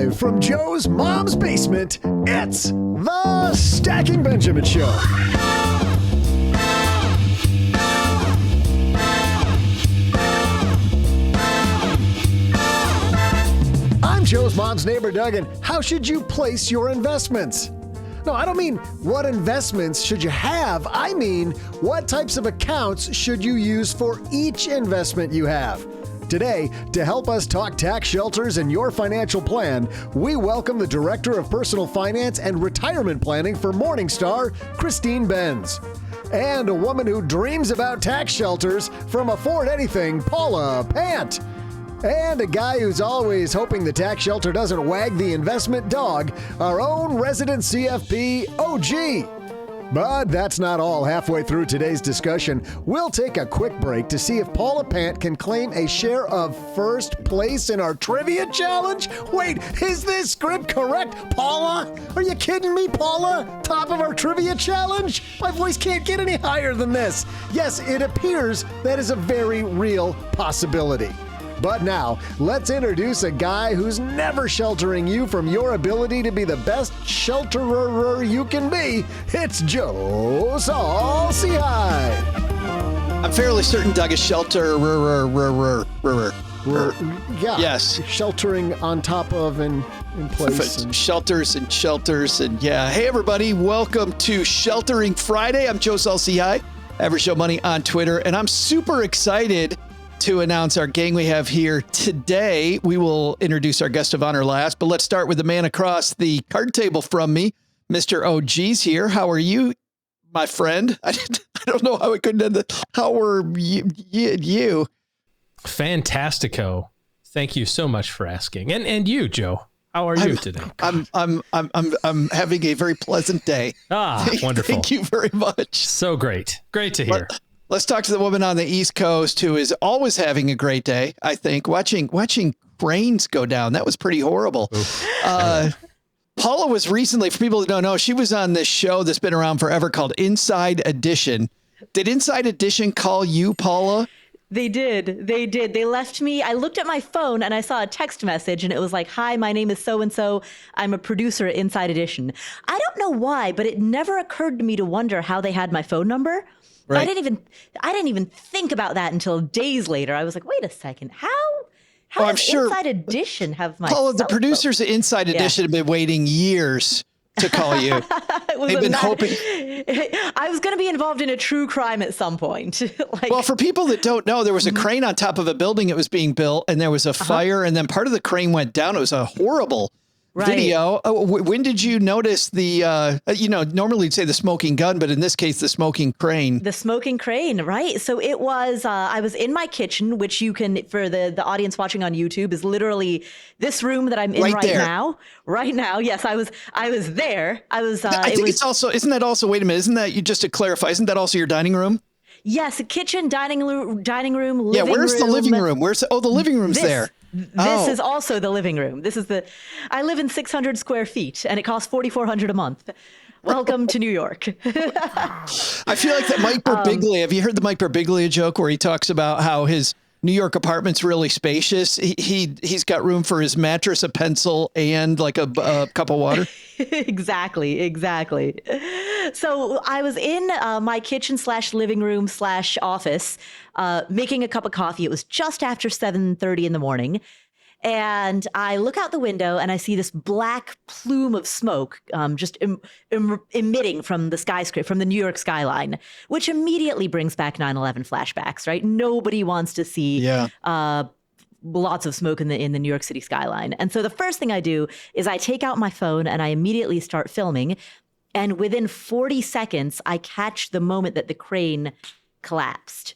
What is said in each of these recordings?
Live from Joe's mom's basement, it's the Stacking Benjamin Show. I'm Joe's mom's neighbor, Doug, and how should you place your investments? No, I don't mean what investments should you have. I mean, what types of accounts should you use for each investment you have? Today, to help us talk tax shelters and your financial plan, we welcome the Director of Personal Finance and Retirement Planning for Morningstar, Christine Benz. And a woman who dreams about tax shelters from Afford Anything, Paula Pant. And a guy who's always hoping the tax shelter doesn't wag the investment dog, our own resident CFP, OG. But that's not all. Halfway through today's discussion, we'll take a quick break to see if Paula Pant can claim a share of first place in our trivia challenge. Wait, is this script correct, Paula? Are you kidding me, Paula? Top of our trivia challenge? My voice can't get any higher than this. Yes, it appears that is a very real possibility. But now, let's introduce a guy who's never sheltering you from your ability to be the best shelterer you can be. It's Joe Saul-Sehy. I'm fairly certain Doug is shelterer. Yeah. Yes. Sheltering on top of and in place. Shelters and yeah. Hey, everybody. Welcome to Sheltering Friday. I'm Joe Saul-Sehy, Average Joe Money on Twitter, and I'm super excited to announce our gang we have here today. We will introduce our guest of honor last, but let's start with the man across the card table from me, Mr. OG's here. How are you, my friend? I don't know how it couldn't end. How are you? Fantastico. Thank you so much for asking. And you, Joe, how are you today? I'm having a very pleasant day. Wonderful. Thank you very much. So great. Great to hear. Let's talk to the woman on the East Coast who is always having a great day. I think watching cranes go down. That was pretty horrible. Paula was recently, for people who don't know, she was on this show that's been around forever called Inside Edition. Did Inside Edition call you, Paula? They did. They left me. I looked at my phone and I saw a text message and it was like, "Hi, my name is so-and-so. I'm a producer at Inside Edition." I don't know why, but it never occurred to me to wonder how they had my phone number. Right. I didn't even think about that until days later. I was like, wait a second. How does Inside Edition have my Paula, the producers at Inside Edition have been waiting years to call you. They've been hoping. I was going to be involved in a true crime at some point. Well, for people that don't know, there was a crane on top of a building that was being built, and there was a fire, and then part of the crane went down. It was a horrible video. When did you notice the, normally you'd say the smoking gun, but in this case, the smoking crane. The smoking crane, right? So it was, I was in my kitchen, which you can, for the audience watching on YouTube, is literally this room that I'm in right now. Right now. Yes, I was there. I think it's also, isn't that also, wait a minute, isn't that, just to clarify, isn't that also your dining room? Yes, a kitchen, dining room, living room. Yeah, where's the living room? The living room's there. This is also the living room. I live in 600 square feet and it costs $4,400 a month. Welcome to New York. I feel like that Mike Birbiglia, have you heard the Mike Birbiglia joke where he talks about how his New York apartment's really spacious? He's got room for his mattress, a pencil, and like a cup of water. Exactly. So I was in my kitchen / living / office making a cup of coffee. It was just after 7:30 in the morning. And I look out the window and I see this black plume of smoke just emitting from the skyscraper, from the New York skyline, which immediately brings back 9/11 flashbacks, right? Nobody wants to see lots of smoke in the New York City skyline. And so the first thing I do is I take out my phone and I immediately start filming. And within 40 seconds, I catch the moment that the crane collapsed.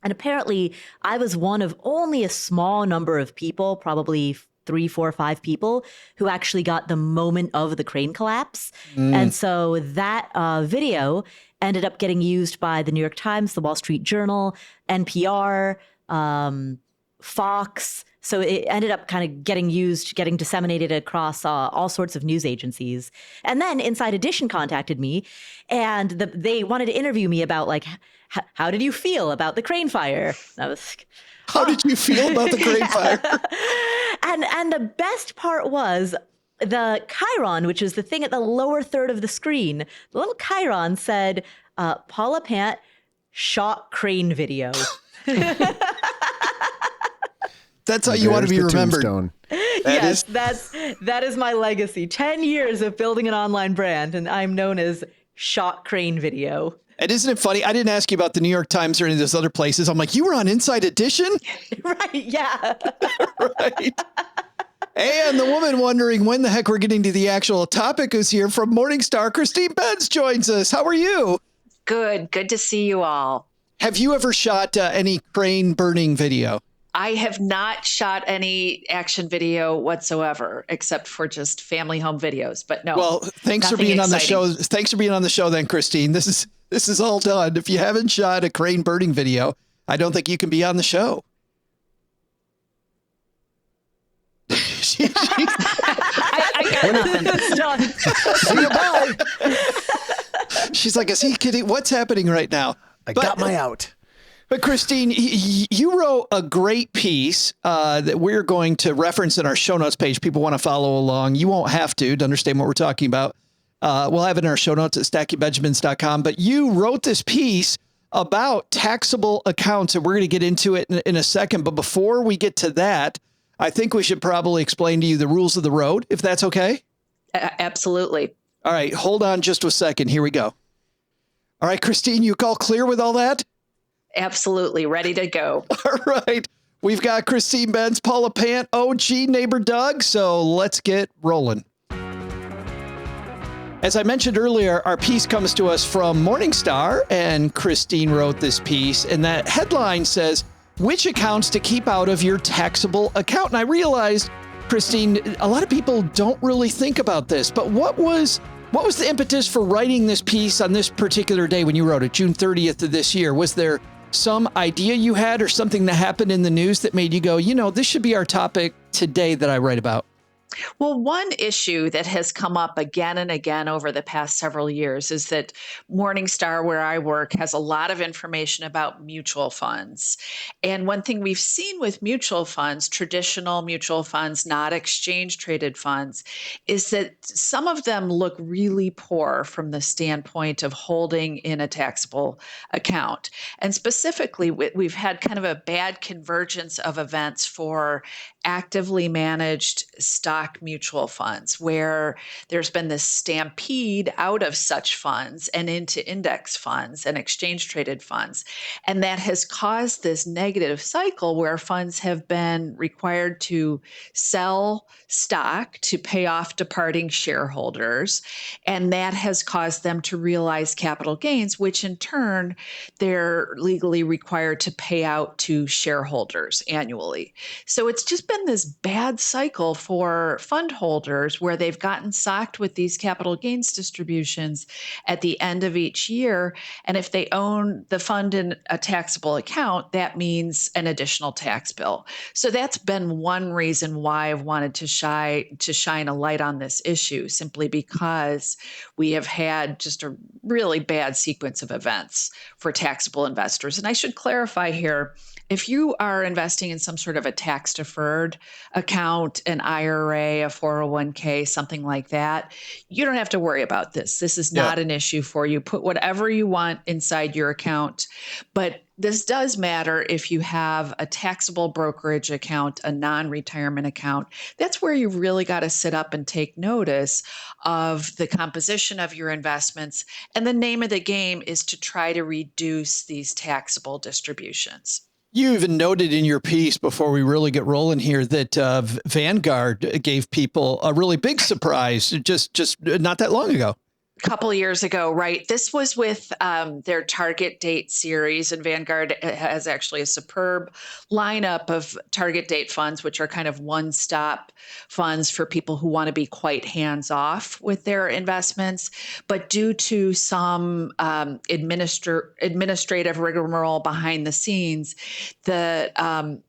And apparently, I was one of only a small number of people, probably 3, 4, 5 people, who actually got the moment of the crane collapse. And so that video ended up getting used by the New York Times, the Wall Street Journal, NPR, Fox. So it ended up kind of getting disseminated across all sorts of news agencies. And then Inside Edition contacted me and they wanted to interview me about like, how did you feel about the crane fire? I was like, how did you feel about the crane fire? And the best part was the chyron, which is the thing at the lower third of the screen. The little chyron said, Paula Pant shot crane video. That's how you want to be remembered. Tombstone. That is my legacy. 10 years of building an online brand, and I'm known as shot crane video. And isn't it funny? I didn't ask you about the New York Times or any of those other places. I'm like, you were on Inside Edition? Right, yeah. Right. And the woman wondering when the heck we're getting to the actual topic is here from Morningstar. Christine Benz joins us. How are you? Good to see you all. Have you ever shot any crane burning video? I have not shot any action video whatsoever, except for just family home videos. But no. Well, thanks for being on the show. Thanks for being on the show, then, Christine. This is all done. If you haven't shot a crane burning video, I don't think you can be on the show. I got nothing. It's done. See you, bye. She's like, is he kidding? What's happening right now? I got my out. But Christine, you wrote a great piece that we're going to reference in our show notes page. People want to follow along. You won't have to understand what we're talking about. We'll have it in our show notes at stackingbenjamins.com. But you wrote this piece about taxable accounts, and we're going to get into it in a second. But before we get to that, I think we should probably explain to you the rules of the road, if that's okay. Absolutely. All right. Hold on just a second. Here we go. All right, Christine, you all clear with all that? Absolutely. Ready to go. All right. We've got Christine Benz, Paula Pant, OG neighbor Doug. So let's get rolling. As I mentioned earlier, our piece comes to us from Morningstar, and Christine wrote this piece, and that headline says, which accounts to keep out of your taxable account? And I realized, Christine, a lot of people don't really think about this, but what was the impetus for writing this piece on this particular day when you wrote it, June 30th of this year? Was there some idea you had or something that happened in the news that made you go, this should be our topic today that I write about? Well, one issue that has come up again and again over the past several years is that Morningstar, where I work, has a lot of information about mutual funds. And one thing we've seen with mutual funds, traditional mutual funds, not exchange-traded funds, is that some of them look really poor from the standpoint of holding in a taxable account. And specifically, we've had kind of a bad convergence of events for actively managed stock mutual funds, where there's been this stampede out of such funds and into index funds and exchange traded funds. And that has caused this negative cycle where funds have been required to sell stock to pay off departing shareholders. And that has caused them to realize capital gains, which in turn, they're legally required to pay out to shareholders annually. So it's just been this bad cycle for fund holders where they've gotten socked with these capital gains distributions at the end of each year. And if they own the fund in a taxable account, that means an additional tax bill. So that's been one reason why I've wanted to shine a light on this issue, simply because we have had just a really bad sequence of events for taxable investors. And I should clarify here, if you are investing in some sort of a tax-deferred account, an IRA, a 401k, something like that, you don't have to worry about this. This is not an issue for you. Put whatever you want inside your account. But this does matter if you have a taxable brokerage account, a non-retirement account. That's where you've really got to sit up and take notice of the composition of your investments. And the name of the game is to try to reduce these taxable distributions. You even noted in your piece before we really get rolling here that Vanguard gave people a really big surprise just not that long ago. Couple of years ago, right? This was with their target date series, and Vanguard has actually a superb lineup of target date funds, which are kind of one-stop funds for people who want to be quite hands-off with their investments. But due to some administrative rigmarole behind the scenes, the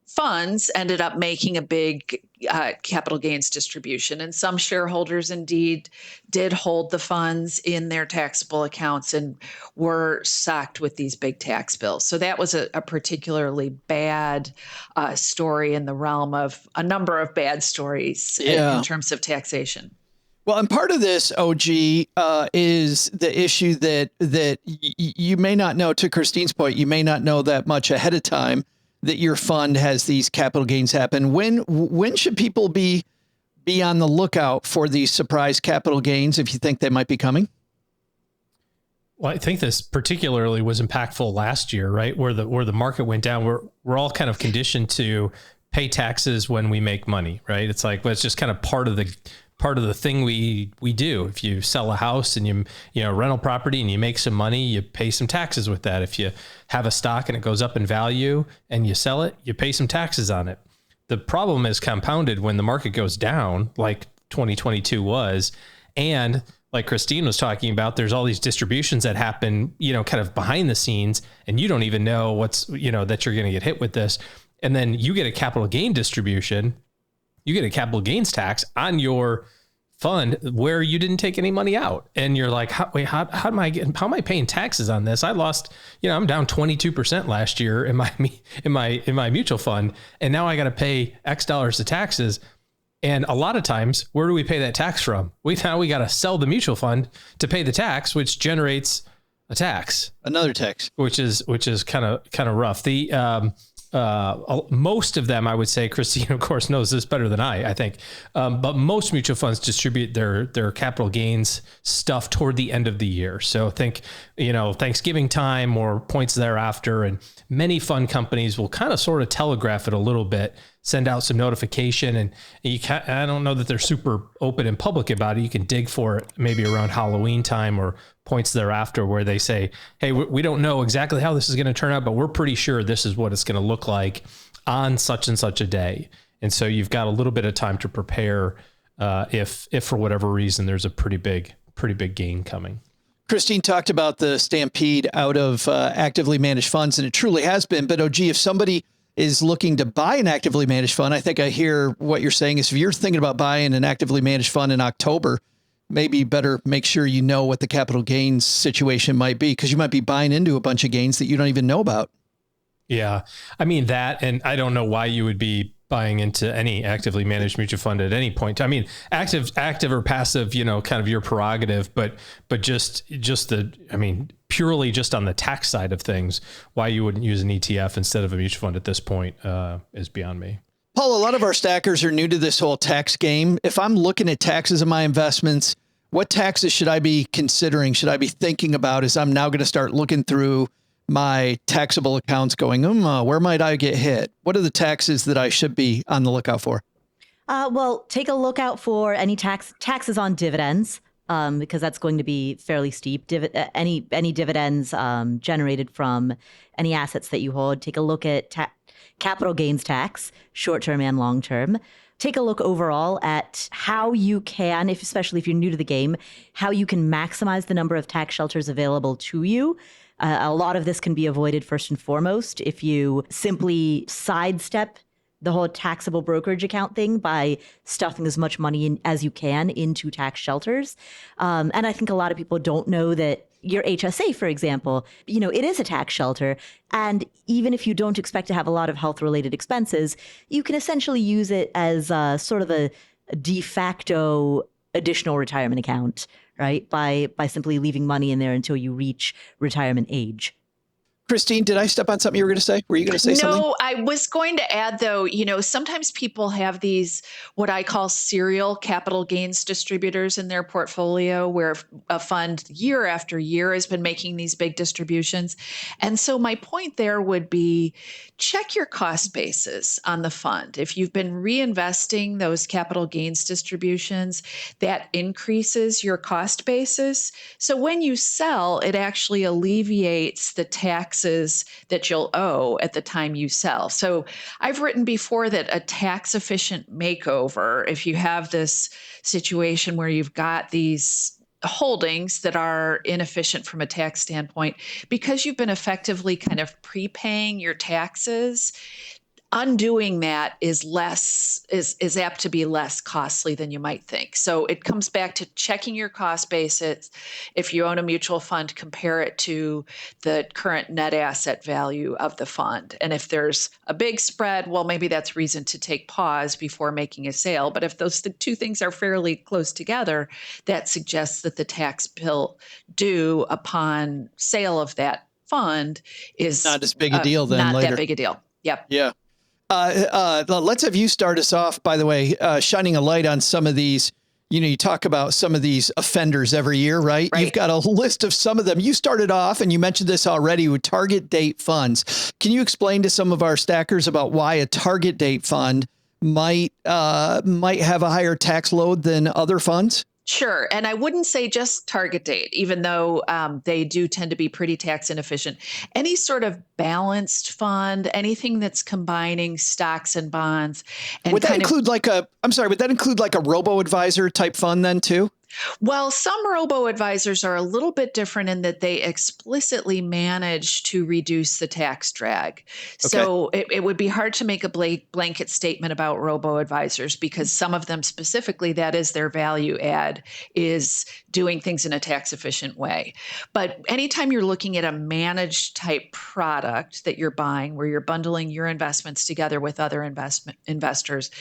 funds ended up making a big capital gains distribution. And some shareholders indeed did hold the funds in their taxable accounts and were socked with these big tax bills. So that was a particularly bad story in the realm of a number of bad stories in terms of taxation. Well, and part of this, OG, is the issue that you may not know, to Christine's point, you may not know that much ahead of time that your fund has these capital gains happen. When should people be on the lookout for these surprise capital gains if you think they might be coming? Well, I think this particularly was impactful last year, right? Where the market went down. We're all kind of conditioned to pay taxes when we make money, right? It's like, well, it's just kind of part of the thing we do. If you sell a house and you rental property and you make some money, you pay some taxes with that. If you have a stock and it goes up in value and you sell it, you pay some taxes on it. The problem is compounded when the market goes down, like 2022 was, and like Christine was talking about, there's all these distributions that happen, kind of behind the scenes, and you don't even know what's, that you're going to get hit with this. And then you get a capital gain distribution, you get a capital gains tax on your fund where you didn't take any money out. And you're like, how am I paying taxes on this? I lost, I'm down 22% last year in my mutual fund. And now I got to pay X dollars of taxes. And a lot of times, where do we pay that tax from? We got to sell the mutual fund to pay the tax, which generates a tax, another tax, which is kind of rough. Most of them, I would say, Christine, of course, knows this better than I think. But most mutual funds distribute their capital gains stuff toward the end of the year. So think, Thanksgiving time or points thereafter. And many fund companies will kind of sort of telegraph it a little bit, send out some notification. And I don't know that they're super open and public about it. You can dig for it maybe around Halloween time or points thereafter where they say, hey, we don't know exactly how this is going to turn out, but we're pretty sure this is what it's going to look like on such and such a day. And so you've got a little bit of time to prepare if for whatever reason there's a pretty big gain coming. Christine talked about the stampede out of actively managed funds, and it truly has been. But OG, if somebody is looking to buy an actively managed fund, I think I hear what you're saying is if you're thinking about buying an actively managed fund in October, maybe better make sure you know what the capital gains situation might be, because you might be buying into a bunch of gains that you don't even know about. Yeah. I mean that, and I don't know why you would be buying into any actively managed mutual fund at any point. I mean, active or passive, kind of your prerogative, but purely just on the tax side of things, why you wouldn't use an ETF instead of a mutual fund at this point is beyond me. Paul, a lot of our stackers are new to this whole tax game. If I'm looking at taxes in my investments, what taxes should I be considering? Should I be thinking about as I'm now going to start looking through my taxable accounts going, where might I get hit? What are the taxes that I should be on the lookout for? Well, take a look out for any taxes on dividends, because that's going to be fairly steep. Any dividends generated from any assets that you hold. Take a look at capital gains tax, short-term and long-term. Take a look overall at how you can, especially if you're new to the game, how you can maximize the number of tax shelters available to you. A lot of this can be avoided first and foremost if you simply sidestep the whole taxable brokerage account thing by stuffing as much money as you can into tax shelters. And I think a lot of people don't know that your HSA, for example, it is a tax shelter. And even if you don't expect to have a lot of health-related expenses, you can essentially use it as sort of a de facto additional retirement account, right? By simply leaving money in there until you reach retirement age. Christine, did I step on something you were going to say? Were you going to say something? No, I was going to add, though, sometimes people have these, what I call serial capital gains distributors in their portfolio, where a fund year after year has been making these big distributions. And so my point there would be, check your cost basis on the fund. If you've been reinvesting those capital gains distributions, that increases your cost basis. So when you sell, it actually alleviates the taxes that you'll owe at the time you sell. So I've written before that a tax efficient makeover, if you have this situation where you've got these holdings that are inefficient from a tax standpoint, because you've been effectively kind of prepaying your taxes, undoing that is apt to be less costly than you might think. So it comes back to checking your cost basis. If you own a mutual fund, compare it to the current net asset value of the fund. And if there's a big spread, well, maybe that's reason to take pause before making a sale. But if the two things are fairly close together, that suggests that the tax bill due upon sale of that fund is not as big a deal then not later. that big a deal. Yep. Yeah. Let's have you start us off, by the way, shining a light on some of these. You talk about some of these offenders every year, right? You've got a list of some of them. You started off, and you mentioned this already, with target date funds. Can you explain to some of our stackers about why a target date fund might have a higher tax load than other funds? Sure. And I wouldn't say just target date, even though they do tend to be pretty tax inefficient. Any sort of balanced fund, anything that's combining stocks and bonds. And would that include like a robo-advisor type fund then too? Well, some robo-advisors are a little bit different in that they explicitly manage to reduce the tax drag. Okay. So it would be hard to make a blanket statement about robo-advisors, because some of them specifically, that is their value add, is doing things in a tax efficient way. But anytime you're looking at a managed type product that you're buying, where you're bundling your investments together with other investors,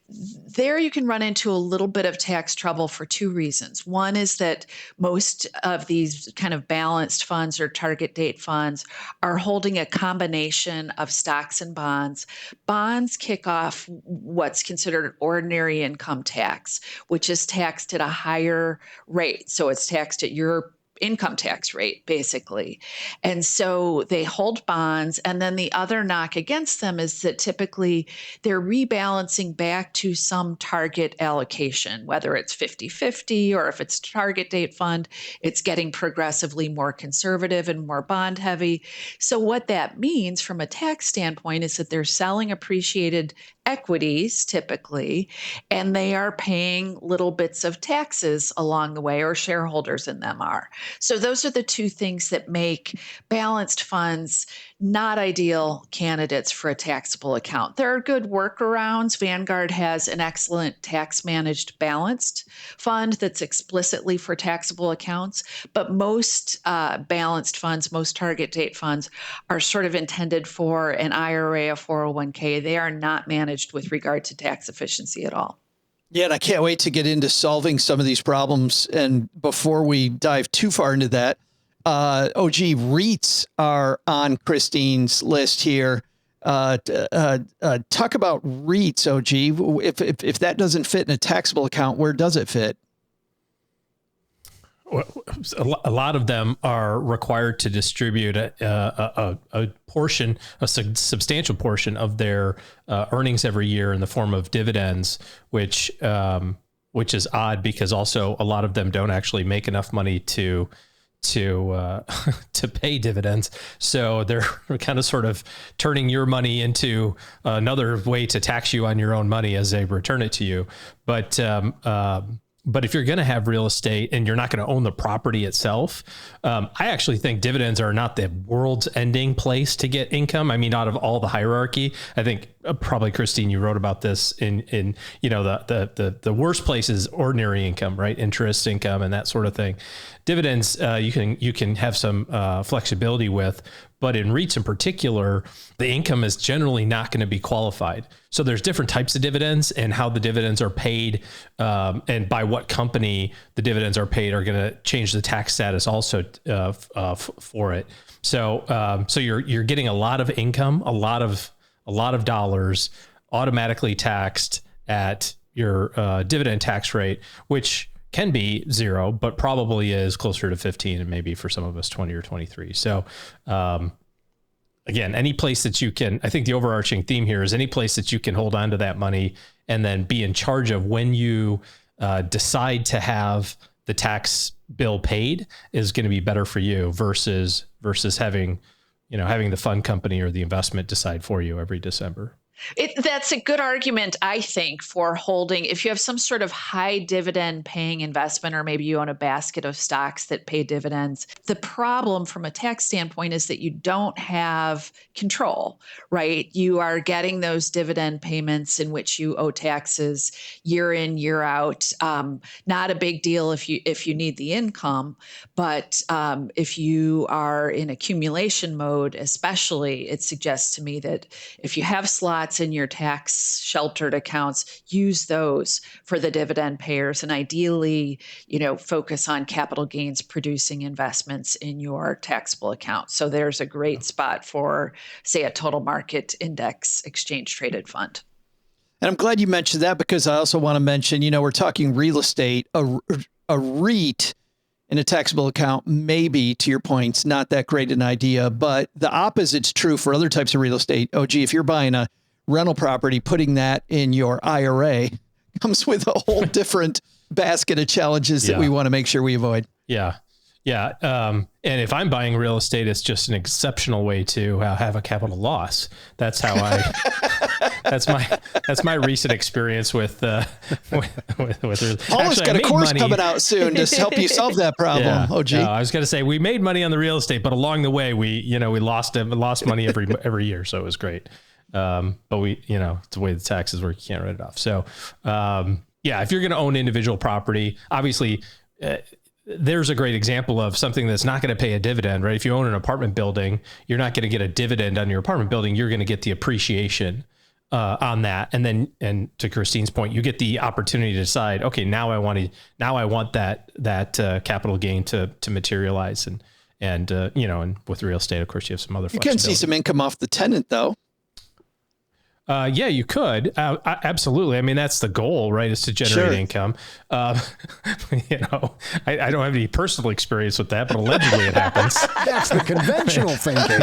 there you can run into a little bit of tax trouble for two reasons. One is that most of these kind of balanced funds or target date funds are holding a combination of stocks and bonds. Bonds kick off what's considered ordinary income tax, which is taxed at a higher rate. So it's taxed at your income tax rate, basically. And so they hold bonds. And then the other knock against them is that typically they're rebalancing back to some target allocation, whether it's 50-50 or if it's target date fund, it's getting progressively more conservative and more bond heavy. So what that means from a tax standpoint is that they're selling appreciated equities typically, and they are paying little bits of taxes along the way, or shareholders in them are. So those are the two things that make balanced funds not ideal candidates for a taxable account. There are good workarounds. Vanguard has an excellent tax managed balanced fund that's explicitly for taxable accounts, but most balanced funds, most target date funds, are sort of intended for an IRA, a 401k. They are not managed with regard to tax efficiency at all. Yeah, and I can't wait to get into solving some of these problems. And before we dive too far into that, REITs are on Christine's list here. Talk about REITs, OG. If that doesn't fit in a taxable account, where does it fit? A lot of them are required to distribute a portion, a substantial portion of their earnings every year in the form of dividends, which is odd because also a lot of them don't actually make enough money to pay dividends. So they're kind of sort of turning your money into another way to tax you on your own money as they return it to you. But if you're going to have real estate and you're not going to own the property itself, I actually think dividends are not the world's ending place to get income. I mean, out of all the hierarchy, I think probably Christine, you wrote about this in the worst place is ordinary income, right? Interest income and that sort of thing. Dividends, you can have some flexibility with, but in REITs in particular, the income is generally not going to be qualified. So there's different types of dividends, and how the dividends are paid and by what company the dividends are paid are going to change the tax status also for it. So you're getting a lot of income, a lot of dollars automatically taxed at your dividend tax rate, which can be 0, but probably is closer to 15 and maybe for some of us 20 or 23. So again, any place that you can, I think the overarching theme here is any place that you can hold on to that money and then be in charge of when you decide to have the tax bill paid is going to be better for you versus having the fund company or the investment decide for you every December. That's a good argument, I think, for holding. If you have some sort of high dividend paying investment, or maybe you own a basket of stocks that pay dividends, the problem from a tax standpoint is that you don't have control, right? You are getting those dividend payments in which you owe taxes year in, year out. Not a big deal if you need the income, but if you are in accumulation mode, especially, it suggests to me that if you have slots in your tax sheltered accounts, use those for the dividend payers, and ideally, focus on capital gains producing investments in your taxable account. So there's a great spot for, say, a total market index exchange traded fund. And I'm glad you mentioned that, because I also want to mention, we're talking real estate, a REIT in a taxable account, maybe, to your point, it's not that great an idea, but the opposite's true for other types of real estate. OG, if you're buying a rental property, putting that in your IRA comes with a whole different basket of challenges that we want to make sure we avoid. Yeah. Yeah. And if I'm buying real estate, it's just an exceptional way to have a capital loss. That's how that's my recent experience with Paula's got a course coming out soon to help you solve that problem. OG. I was going to say, we made money on the real estate, but along the way, we lost money every year. So it was great. But it's the way the taxes work. You can't write it off. So, if you're going to own individual property, obviously, there's a great example of something that's not going to pay a dividend, right? If you own an apartment building, you're not going to get a dividend on your apartment building. You're going to get the appreciation on that. And to Christine's point, you get the opportunity to decide, okay, now I want that capital gain to materialize. And with real estate, of course, you have some other flexibility. You can see some income off the tenant, though. You could. Absolutely. I mean, that's the goal, right? Is to generate income. I don't have any personal experience with that, but allegedly it happens. That's the conventional thinking.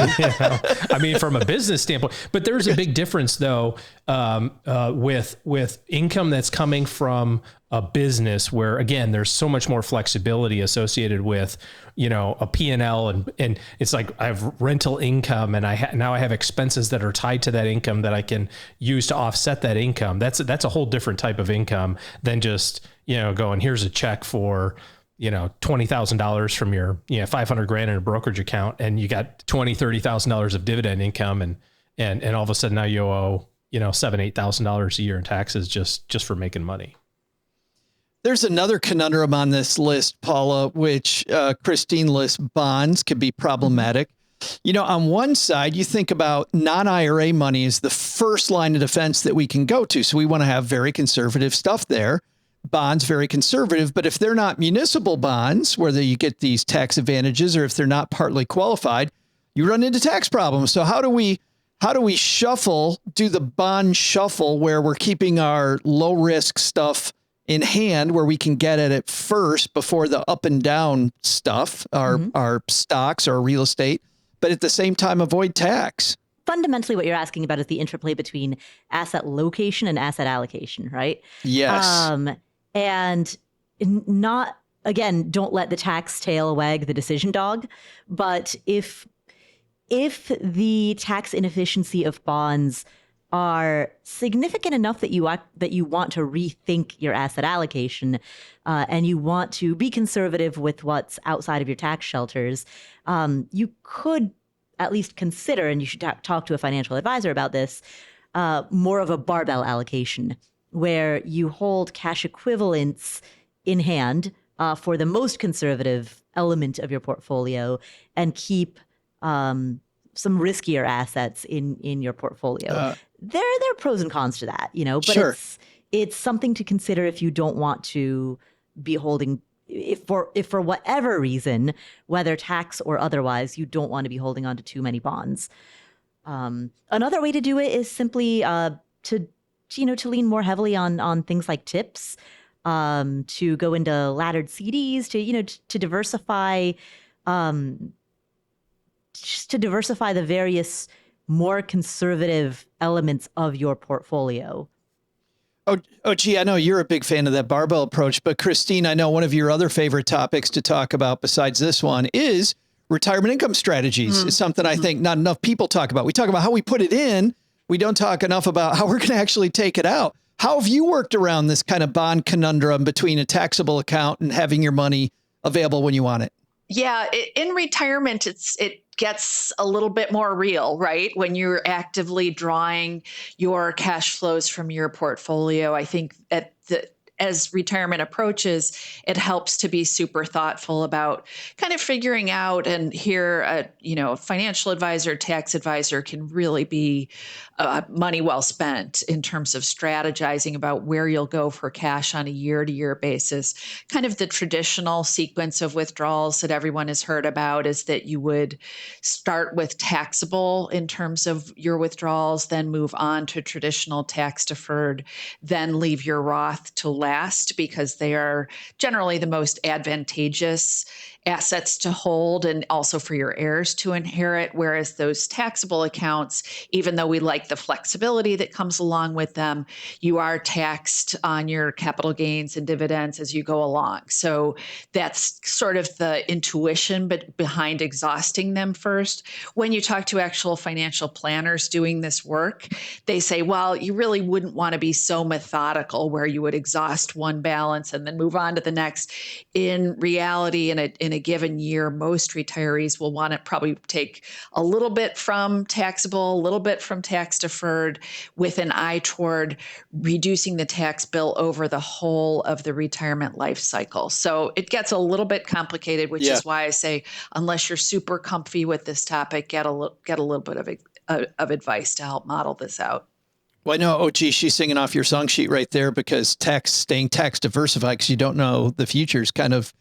I mean, from a business standpoint, but there's a big difference though, with income that's coming from a business where, again, there's so much more flexibility associated with, a P&L and it's like I have rental income and now I have expenses that are tied to that income that I can use to offset that income. That's a whole different type of income than just, going, here's a check for, $20,000 from your, $500,000 in a brokerage account, and you got $20,000-$30,000 of dividend income. And all of a sudden now you owe, $7,000-$8,000 a year in taxes just for making money. There's another conundrum on this list, Paula, which Christine lists. Bonds could be problematic. On one side, you think about non-IRA money is the first line of defense that we can go to. So we want to have very conservative stuff there. Bonds, very conservative. But if they're not municipal bonds, whether you get these tax advantages or if they're not partly qualified, you run into tax problems. So how do we do the bond shuffle where we're keeping our low risk stuff in hand, where we can get at it first before the up and down stuff, our stocks or real estate, but at the same time avoid tax? Fundamentally, what you're asking about is the interplay between asset location and asset allocation, right? Yes. And not, again, don't let the tax tail wag the decision dog. But if the tax inefficiency of bonds are significant enough that you want to rethink your asset allocation, and you want to be conservative with what's outside of your tax shelters, you could at least consider, and you should talk to a financial advisor about this, more of a barbell allocation, where you hold cash equivalents in hand for the most conservative element of your portfolio and keep some riskier assets in your portfolio. There are pros and cons to that, but sure. It's something to consider if you don't want to be holding, if for whatever reason, whether tax or otherwise, you don't want to be holding on to too many bonds. Another way to do it is simply to lean more heavily on things like tips, to go into laddered CDs, to diversify, just to diversify the various more conservative elements of your portfolio. Oh, gee, I know you're a big fan of that barbell approach, but Christine, I know one of your other favorite topics to talk about besides this one is retirement income strategies. It's something I think not enough people talk about. We talk about how we put it in, we don't talk enough about how we're going to actually take it out. How have you worked around this kind of bond conundrum between a taxable account and having your money available when you want it? Yeah, in retirement, it gets a little bit more real, right? When you're actively drawing your cash flows from your portfolio. I think as retirement approaches, it helps to be super thoughtful about kind of figuring out, and here, a financial advisor, tax advisor can really be money well spent in terms of strategizing about where you'll go for cash on a year-to-year basis. Kind of the traditional sequence of withdrawals that everyone has heard about is that you would start with taxable in terms of your withdrawals, then move on to traditional tax deferred, then leave your Roth to last because they are generally the most advantageous assets to hold and also for your heirs to inherit. Whereas those taxable accounts, even though we like the flexibility that comes along with them, you are taxed on your capital gains and dividends as you go along. So that's sort of the intuition behind exhausting them first. When you talk to actual financial planners doing this work, they say, well, you really wouldn't want to be so methodical where you would exhaust one balance and then move on to the next. In reality, in a given year, most retirees will want to probably take a little bit from taxable, a little bit from tax deferred, with an eye toward reducing the tax bill over the whole of the retirement life cycle. So it gets a little bit complicated, which is why I say, unless you're super comfy with this topic, get a little bit of advice to help model this out. Well, I know, oh, gee, she's singing off your song sheet right there, because staying tax diversified because you don't know the future is kind of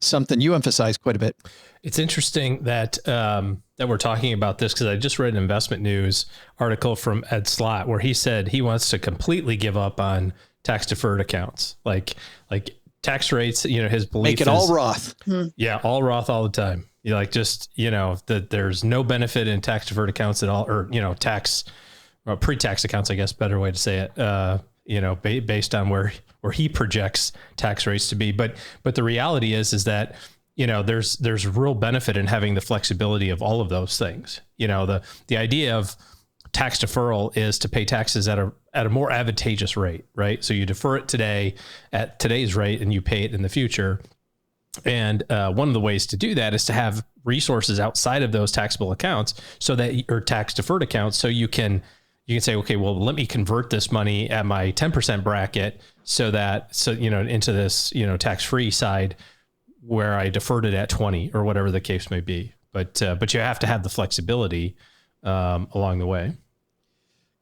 something you emphasize quite a bit. It's interesting that we're talking about this, because I just read an investment news article from Ed Slott where he said he wants to completely give up on tax deferred accounts, like tax rates. His belief make it is all Roth. Yeah, all Roth all the time. That there's no benefit in tax deferred accounts at all, or pre-tax accounts, I guess, better way to say it. Based on where he projects tax rates to be. But the reality is that, there's real benefit in having the flexibility of all of those things. The idea of tax deferral is to pay taxes at a more advantageous rate, right? So you defer it today at today's rate and you pay it in the future. And one of the ways to do that is to have resources outside of those taxable accounts, or tax deferred accounts, so you can say, okay, well, let me convert this money at my 10% bracket into this, tax-free side where I deferred it at 20 or whatever the case may be. But you have to have the flexibility along the way.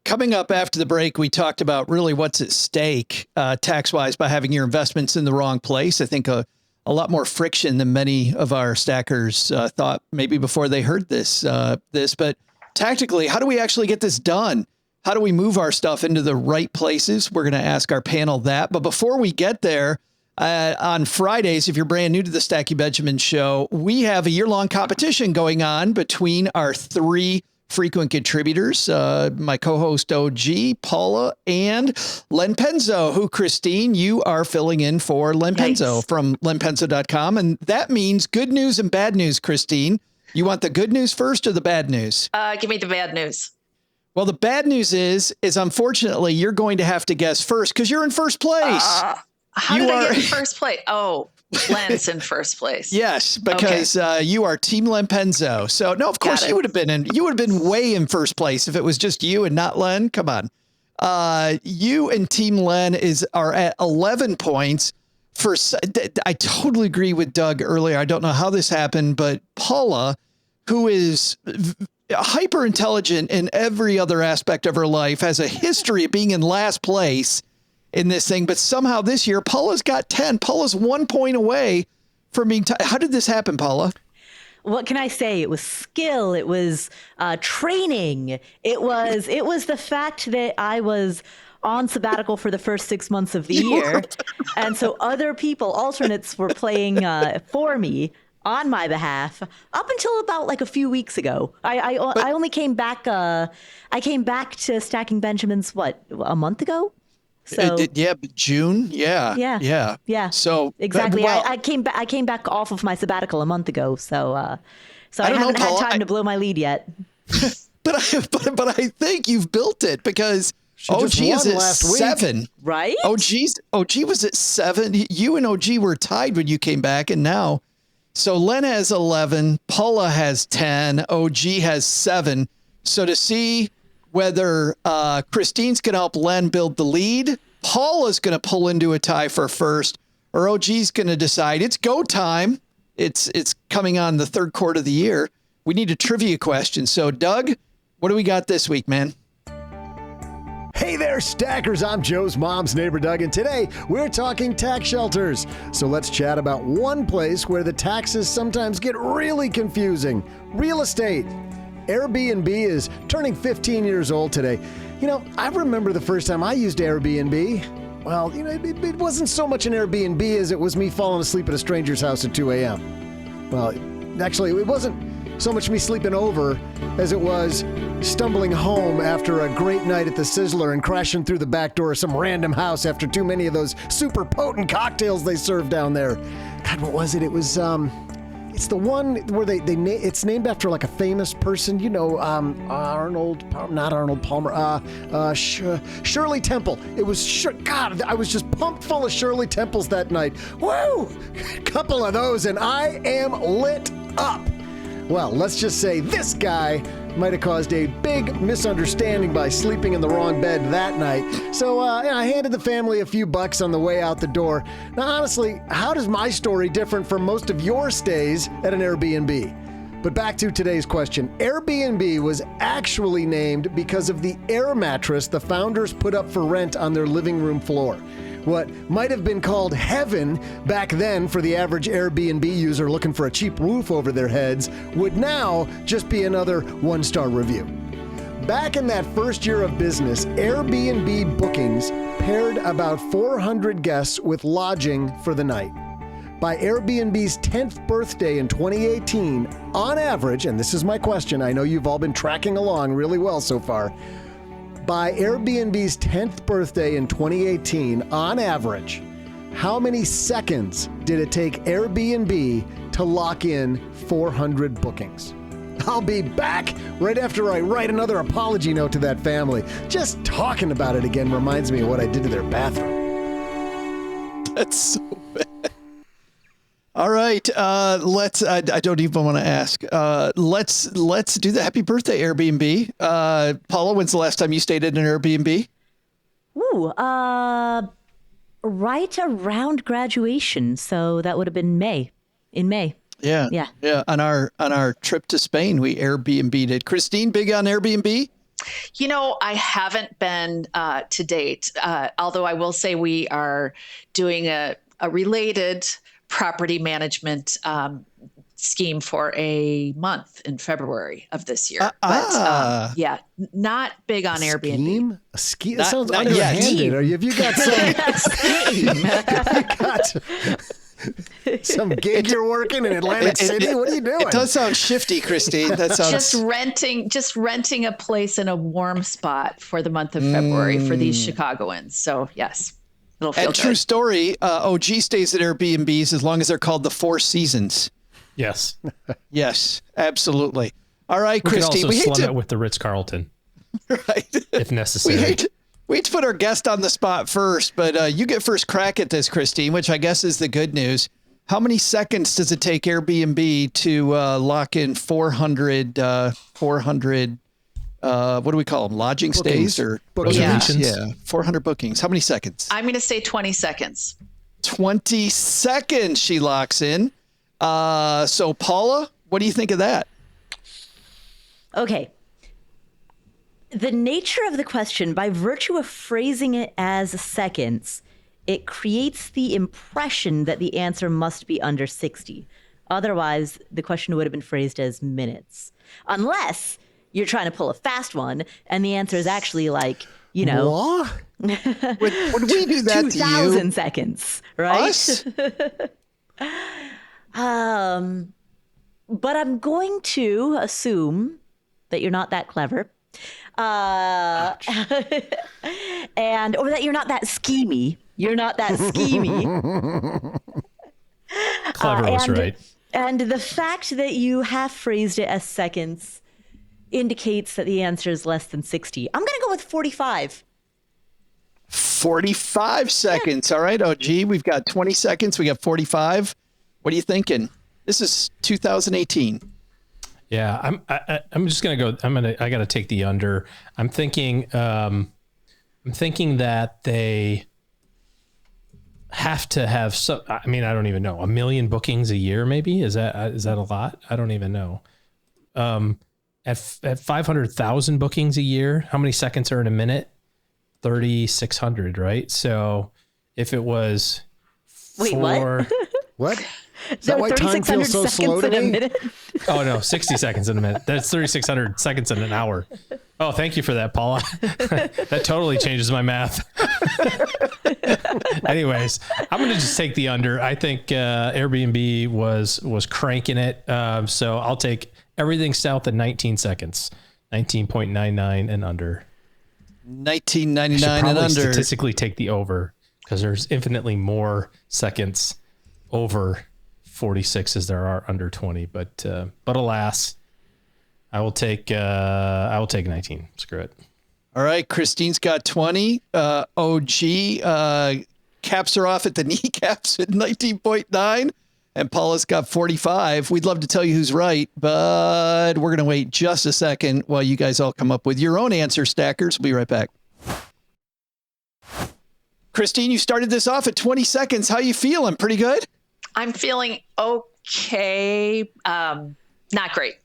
Coming up after the break, we talked about really what's at stake tax-wise by having your investments in the wrong place. I think a lot more friction than many of our stackers thought maybe before they heard this. But tactically, how do we actually get this done? How do we move our stuff into the right places? We're going to ask our panel that. But before we get there, on Fridays, if you're brand new to the Stacky Benjamin Show, we have a year-long competition going on between our three frequent contributors, my co-host OG, Paula, and Len Penzo, who, Christine, you are filling in for Len Penzo from lenpenzo.com. And that means good news and bad news, Christine. You want the good news first or the bad news? Give me the bad news. Well, the bad news is unfortunately you're going to have to guess first because you're in first place. How did I get in first place? Oh, Len's in first place. Yes, because you are Team Len Penzo. So no, of course you would have been way in first place if it was just you and not Len. Come on. You and Team Len are at 11 points. I totally agree with Doug earlier. I don't know how this happened, but Paula, who is hyper intelligent in every other aspect of her life, has a history of being in last place in this thing. But somehow this year, Paula's got 10. Paula's 1 point away from being. How did this happen, Paula? What can I say? It was skill. It was training. It was the fact that I was on sabbatical for the first 6 months of the year. And so other people, alternates, were playing for me on my behalf up until about like a few weeks ago. I only came back. I came back to Stacking Benjamins, a month ago? So June. Yeah. So exactly. I came back off of my sabbatical a month ago. So I haven't had time to blow my lead yet. but I think you've built it because OG is at last week. 7. Right? OG was at 7. You and OG were tied when you came back, and now, so Len has 11, Paula has 10, OG has 7. So to see whether Christine's going to help Len build the lead, Paula's going to pull into a tie for first, or OG's going to decide it's go time. It's coming on the third quarter of the year. We need a trivia question. So Doug, what do we got this week, man? Hey there, stackers. I'm Joe's mom's neighbor, Doug, and today we're talking tax shelters. So let's chat about one place where the taxes sometimes get really confusing: real estate. Airbnb is turning 15 years old today. You know, I remember the first time I used Airbnb. Well, you know, it wasn't so much an Airbnb as it was me falling asleep at a stranger's house at 2 a.m. Well, actually, it wasn't so much me sleeping over as it was stumbling home after a great night at the Sizzler and crashing through the back door of some random house after too many of those super potent cocktails they serve down there. God, what was it? It was, it's the one where it's named after like a famous person, you know, not Arnold Palmer, Shirley Temple. It was, God, I was just pumped full of Shirley Temples that night. Woo! Couple of those and I am lit up. Well, let's just say this guy might have caused a big misunderstanding by sleeping in the wrong bed that night. So I handed the family a few bucks on the way out the door. Now, honestly, how does my story differ from most of your stays at an Airbnb? But back to today's question. Airbnb was actually named because of the air mattress the founders put up for rent on their living room floor. What might have been called heaven back then for the average Airbnb user looking for a cheap roof over their heads would now just be another one-star review. Back in that first year of business, Airbnb bookings paired about 400 guests with lodging for the night. By Airbnb's 10th birthday in 2018, on average, and this is my question, I know you've all been tracking along really well so far, by Airbnb's 10th birthday in 2018, on average, how many seconds did it take Airbnb to lock in 400 bookings? I'll be back right after I write another apology note to that family. Just talking about it again reminds me of what I did to their bathroom. That's so bad. All right, let's. I don't even want to ask. Let's do the happy birthday Airbnb. Paula, when's the last time you stayed at an Airbnb? Ooh, right around graduation. So that would have been May. In May. Yeah. On our trip to Spain, we Airbnb'd it. Christine, big on Airbnb? You know, I haven't been to date, although I will say we are doing a related property management scheme for a month in February of this year. Yeah, not big on Airbnb. A scheme? That sounds underhanded. Have you got some gig you're working in Atlantic City? What are you doing? It does sound shifty, Christine. That sounds just renting a place in a warm spot for the month of February for these Chicagoans. So yes. It'll feel and good. True story, OG stays at Airbnbs as long as they're called the Four Seasons. Yes. Yes, absolutely. All right, we Christine. We could also slum it with the Ritz-Carlton. Right. If necessary. We hate to put our guest on the spot first, but you get first crack at this, Christine, which I guess is the good news. How many seconds does it take Airbnb to lock in 400 what do we call them? Lodging bookings. Stays or bookings? Yeah, 400 bookings. How many seconds? I'm going to say 20 seconds. 20 seconds she locks in. So Paula, what do you think of that? Okay. The nature of the question, by virtue of phrasing it as seconds, it creates the impression that the answer must be under 60. Otherwise, the question would have been phrased as minutes. Unless you're trying to pull a fast one, and the answer is actually like, you know, what? Would we do that 2,000 to you? seconds, right? Us? But I'm going to assume that you're not that clever. Or that you're not that schemy. You're not that schemy. Clever was right. And the fact that you have phrased it as seconds indicates that the answer is less than 60. I'm going to go with 45. 45 seconds. All right, OG, we've got 20 seconds. We got 45. What are you thinking? This is 2018. Yeah, I'm just gonna go. I gotta take the under. I'm thinking that they have to have some. I mean, I don't even know. 1 million bookings a year, maybe is that a lot? I don't even know. At 500,000 bookings a year, how many seconds are in a minute? 3,600, right? So if it was Wait, what? What? Is that why time feels so slow to me? Oh no, 60 seconds in a minute. That's 3,600 seconds in an hour. Oh, thank you for that, Paula. That totally changes my math. Anyways, I'm going to just take the under. I think Airbnb was cranking it. So I'll take everything south of 19 seconds, 19.99 and under. 19.99 and under. Statistically take the over because there's infinitely more seconds over 46 as there are under 20, but alas, I will take 19. Screw it. All right, Christine's got 20. OG caps her off at the kneecaps at 19.9, and Paula's got 45. We'd love to tell you who's right, but we're going to wait just a second while you guys all come up with your own answer, stackers. We'll be right back. Christine, you started this off at 20 seconds. How you feeling? Pretty good? I'm feeling okay. Not great.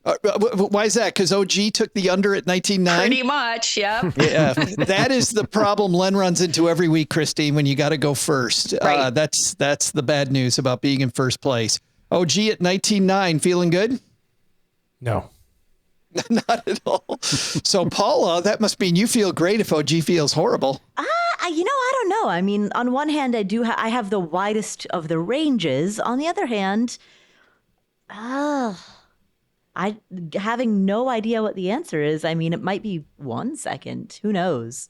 Why is that? Because OG took the under at 19.9? Pretty much, yep. Yeah, that is the problem Len runs into every week, Christine, when you got to go first. Right. That's the bad news about being in first place. OG at 19.9, feeling good? No. Not at all. So, Paula, that must mean you feel great if OG feels horrible. I don't know. I mean, on one hand, I have the widest of the ranges. On the other hand, having no idea what the answer is. I mean, it might be 1 second. Who knows?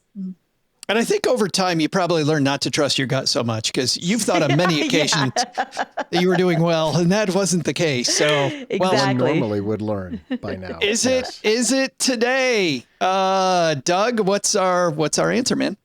And I think over time, you probably learn not to trust your gut so much because you've thought on many occasions that you were doing well, and that wasn't the case. So, Exactly. Well, one normally would learn by now. Is it today? Doug, what's our answer, man?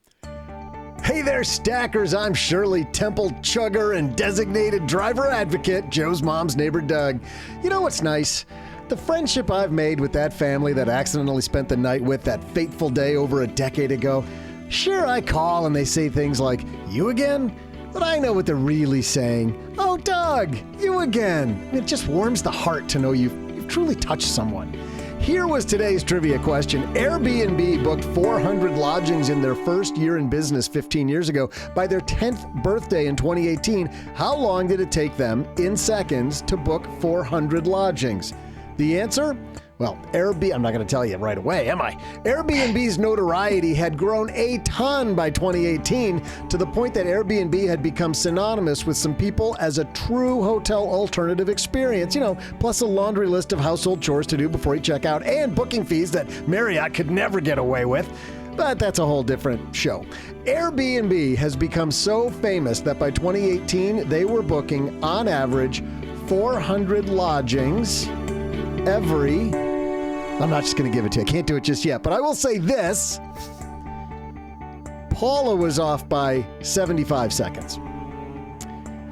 Hey there, stackers. I'm Shirley Temple Chugger and designated driver advocate, Joe's mom's neighbor, Doug. You know what's nice? The friendship I've made with that family that I accidentally spent the night with that fateful day over a decade ago. Sure, I call and they say things like, "You again?" But I know what they're really saying. "Oh, Doug, you again." It just warms the heart to know you've truly touched someone. Here was today's trivia question. Airbnb booked 400 lodgings in their first year in business 15 years ago. By their 10th birthday in 2018, how long did it take them, in seconds, to book 400 lodgings? The answer? Well, I'm not going to tell you right away, am I? Airbnb's notoriety had grown a ton by 2018 to the point that Airbnb had become synonymous with some people as a true hotel alternative experience, plus a laundry list of household chores to do before you check out and booking fees that Marriott could never get away with. But that's a whole different show. Airbnb has become so famous that by 2018, they were booking, on average, 400 lodgings every... I'm not just going to give it to you. I can't do it just yet. But I will say this. Paula was off by 75 seconds.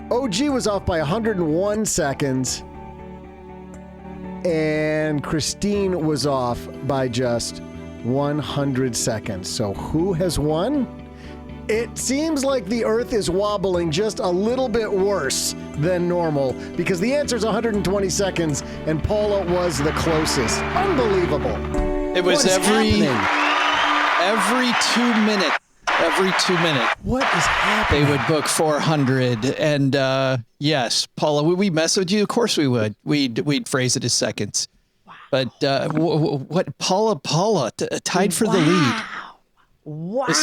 OG was off by 101 seconds. And Christine was off by just 100 seconds. So who has won? It seems like the Earth is wobbling just a little bit worse than normal because the answer is 120 seconds and Paula was the closest. Unbelievable. It was every 2 minutes. Every 2 minutes. What is happening? They would book 400. And yes, Paula, would we mess with you? Of course we would. We'd phrase it as seconds. Wow. But what Paula tied for the lead. Wow.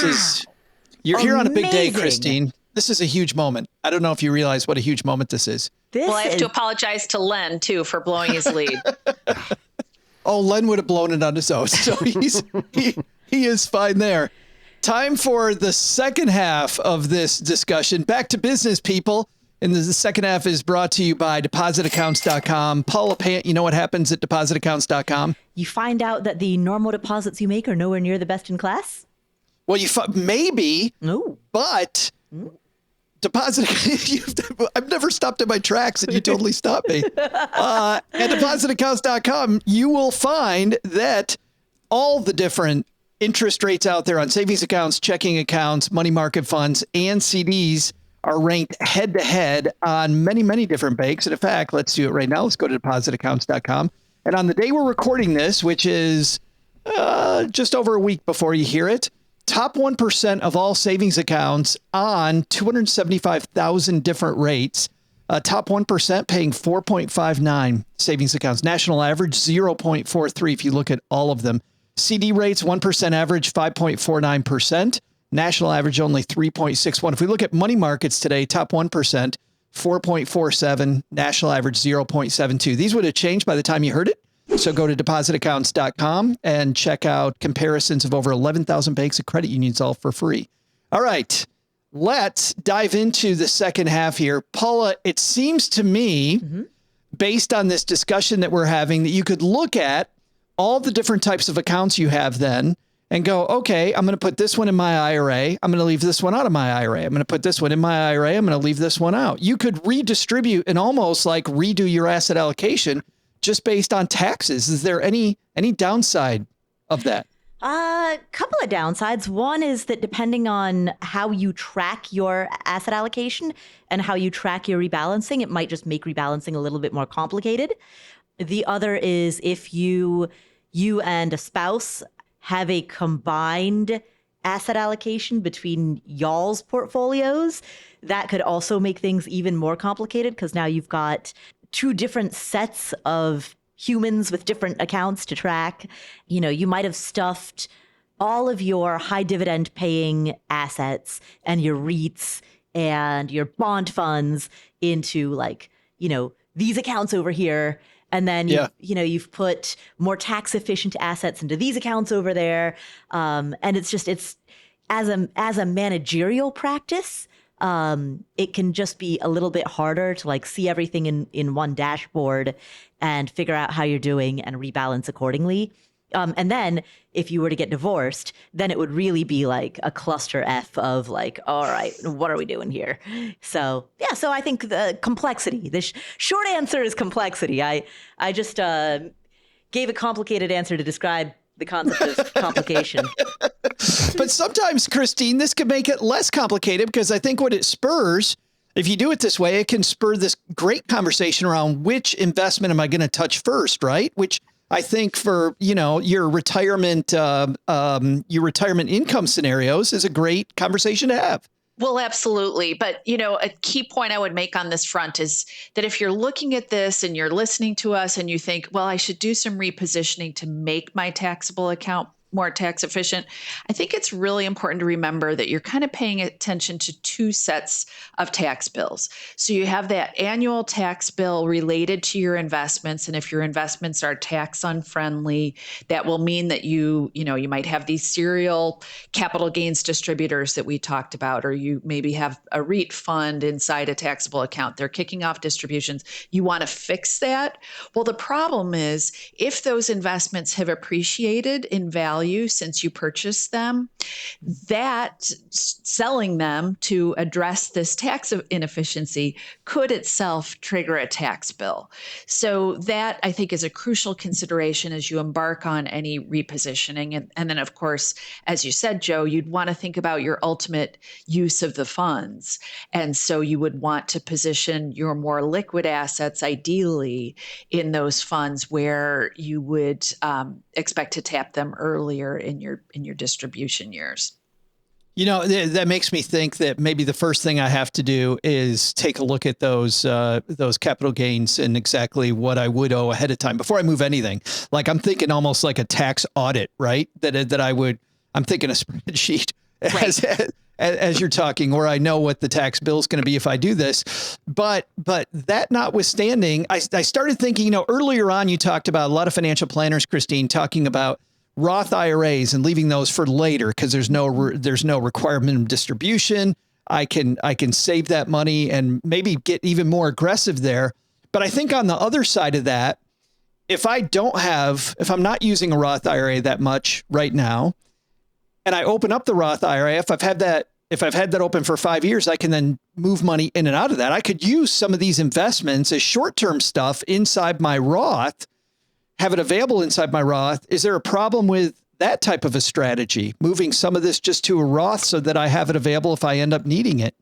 You're here on a big day, Amazing. Christine. This is a huge moment. I don't know if you realize what a huge moment this is. Well, I have to apologize to Len, too, for blowing his lead. Oh, Len would have blown it on his own. So he is fine there. Time for the second half of this discussion. Back to business, people. And the second half is brought to you by depositaccounts.com. Paula Pant, you know what happens at depositaccounts.com? You find out that the normal deposits you make are nowhere near the best in class? Well, maybe, No. but I've never stopped at my tracks and you totally stopped me. At depositaccounts.com, you will find that all the different interest rates out there on savings accounts, checking accounts, money market funds, and CDs are ranked head to head on many, many different banks. And in fact, let's do it right now. Let's go to depositaccounts.com. And on the day we're recording this, which is just over a week before you hear it, top 1% of all savings accounts on 275,000 different rates. Top 1% paying 4.59 savings accounts. National average 0.43 if you look at all of them. CD rates 1% average 5.49%. National average only 3.61. If we look at money markets today, top 1%, 4.47, national average 0.72. These would have changed by the time you heard it. So go to depositaccounts.com and check out comparisons of over 11,000 banks and credit unions all for free. All right, let's dive into the second half here. Paula, it seems to me, based on this discussion that we're having, that you could look at all the different types of accounts you have then and go, okay, I'm going to put this one in my IRA. I'm going to leave this one out of my IRA. I'm going to put this one in my IRA. I'm going to leave this one out. You could redistribute and almost like redo your asset allocation just based on taxes. Is there any downside of that? Couple of downsides. One is that depending on how you track your asset allocation and how you track your rebalancing, it might just make rebalancing a little bit more complicated. The other is if you and a spouse have a combined asset allocation between y'all's portfolios, that could also make things even more complicated because now you've got two different sets of humans with different accounts to track. You know, you might have stuffed all of your high dividend paying assets and your REITs and your bond funds into like, you know, these accounts over here. And then, you've put more tax efficient assets into these accounts over there. And it's as a managerial practice, it can just be a little bit harder to like see everything in one dashboard and figure out how you're doing and rebalance accordingly. And then if you were to get divorced, then it would really be like a cluster F of like, all right, what are we doing here? So, yeah, so I think the complexity, the short answer is complexity. I just gave a complicated answer to describe the concept of complication. But sometimes, Christine, this could make it less complicated because I think what it spurs, if you do it this way, it can spur this great conversation around which investment am I going to touch first, right? Which I think for, your retirement income scenarios is a great conversation to have. Well, absolutely. But, a key point I would make on this front is that if you're looking at this and you're listening to us and you think, well, I should do some repositioning to make my taxable account more tax efficient, I think it's really important to remember that you're kind of paying attention to two sets of tax bills. So you have that annual tax bill related to your investments. And if your investments are tax unfriendly, that will mean that you might have these serial capital gains distributors that we talked about, or you maybe have a REIT fund inside a taxable account. They're kicking off distributions. You want to fix that. Well, the problem is if those investments have appreciated in value since you purchased them, that selling them to address this tax inefficiency could itself trigger a tax bill. So that, I think, is a crucial consideration as you embark on any repositioning. And then, of course, as you said, Joe, you'd want to think about your ultimate use of the funds. And so you would want to position your more liquid assets, ideally, in those funds where you would expect to tap them earlier in your distribution years. That makes me think that maybe the first thing I have to do is take a look at those capital gains and exactly what I would owe ahead of time before I move anything. Like I'm thinking almost like a tax audit, right? I'm thinking a spreadsheet as you're talking, where I know what the tax bill is going to be if I do this. But that notwithstanding, I started thinking, earlier on you talked about a lot of financial planners, Christine, talking about Roth IRAs and leaving those for later because there's no required minimum distribution. I can save that money and maybe get even more aggressive there. But I think on the other side of that, if I'm not using a Roth IRA that much right now, and I open up the Roth IRA, if I've had that open for 5 years, I can then move money in and out of that. I could use some of these investments as short-term stuff inside my Roth, have it available inside my Roth. Is there a problem with that type of a strategy, moving some of this just to a Roth so that I have it available if I end up needing it?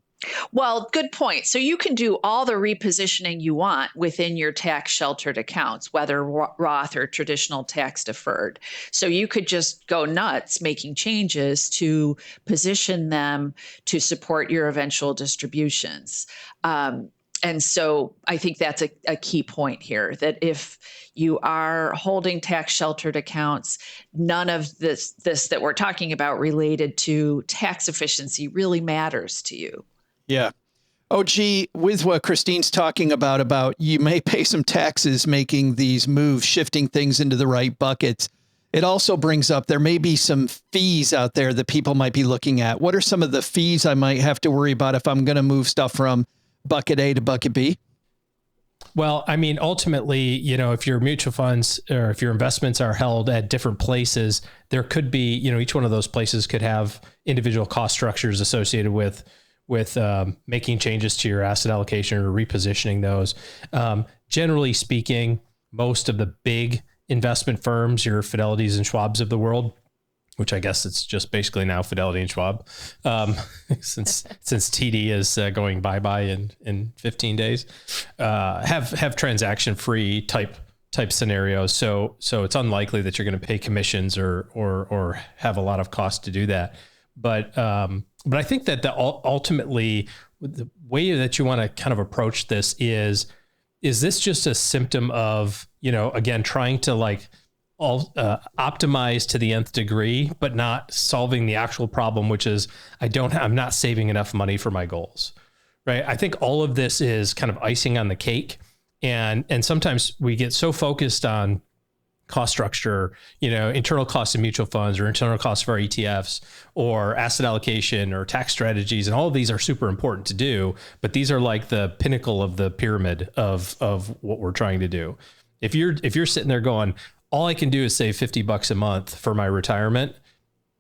Well, good point. So you can do all the repositioning you want within your tax sheltered accounts, whether Roth or traditional tax deferred. So you could just go nuts making changes to position them to support your eventual distributions. And so I think that's a key point here, that if you are holding tax sheltered accounts, none of this that we're talking about related to tax efficiency really matters to you. Yeah. OG, with what Christine's talking about you may pay some taxes making these moves, shifting things into the right buckets. It also brings up there may be some fees out there that people might be looking at. What are some of the fees I might have to worry about if I'm going to move stuff from bucket A to bucket B? Well, I mean, ultimately, if your mutual funds or if your investments are held at different places, there could be, each one of those places could have individual cost structures associated with making changes to your asset allocation or repositioning those. Generally speaking, most of the big investment firms, your Fidelities and Schwabs of the world, which I guess it's just basically now Fidelity and Schwab, since TD is going bye-bye in 15 days, have transaction-free type scenarios. So it's unlikely that you're going to pay commissions or have a lot of cost to do that. But I think that ultimately the way that you want to kind of approach this is this just a symptom of, again, trying to optimize to the nth degree, but not solving the actual problem, which is I'm not saving enough money for my goals, right? I think all of this is kind of icing on the cake. And sometimes we get so focused on cost structure, internal costs of mutual funds or internal costs of our ETFs or asset allocation or tax strategies. And all of these are super important to do, but these are like the pinnacle of the pyramid of what we're trying to do. If you're sitting there going, all I can do is save $50 a month for my retirement,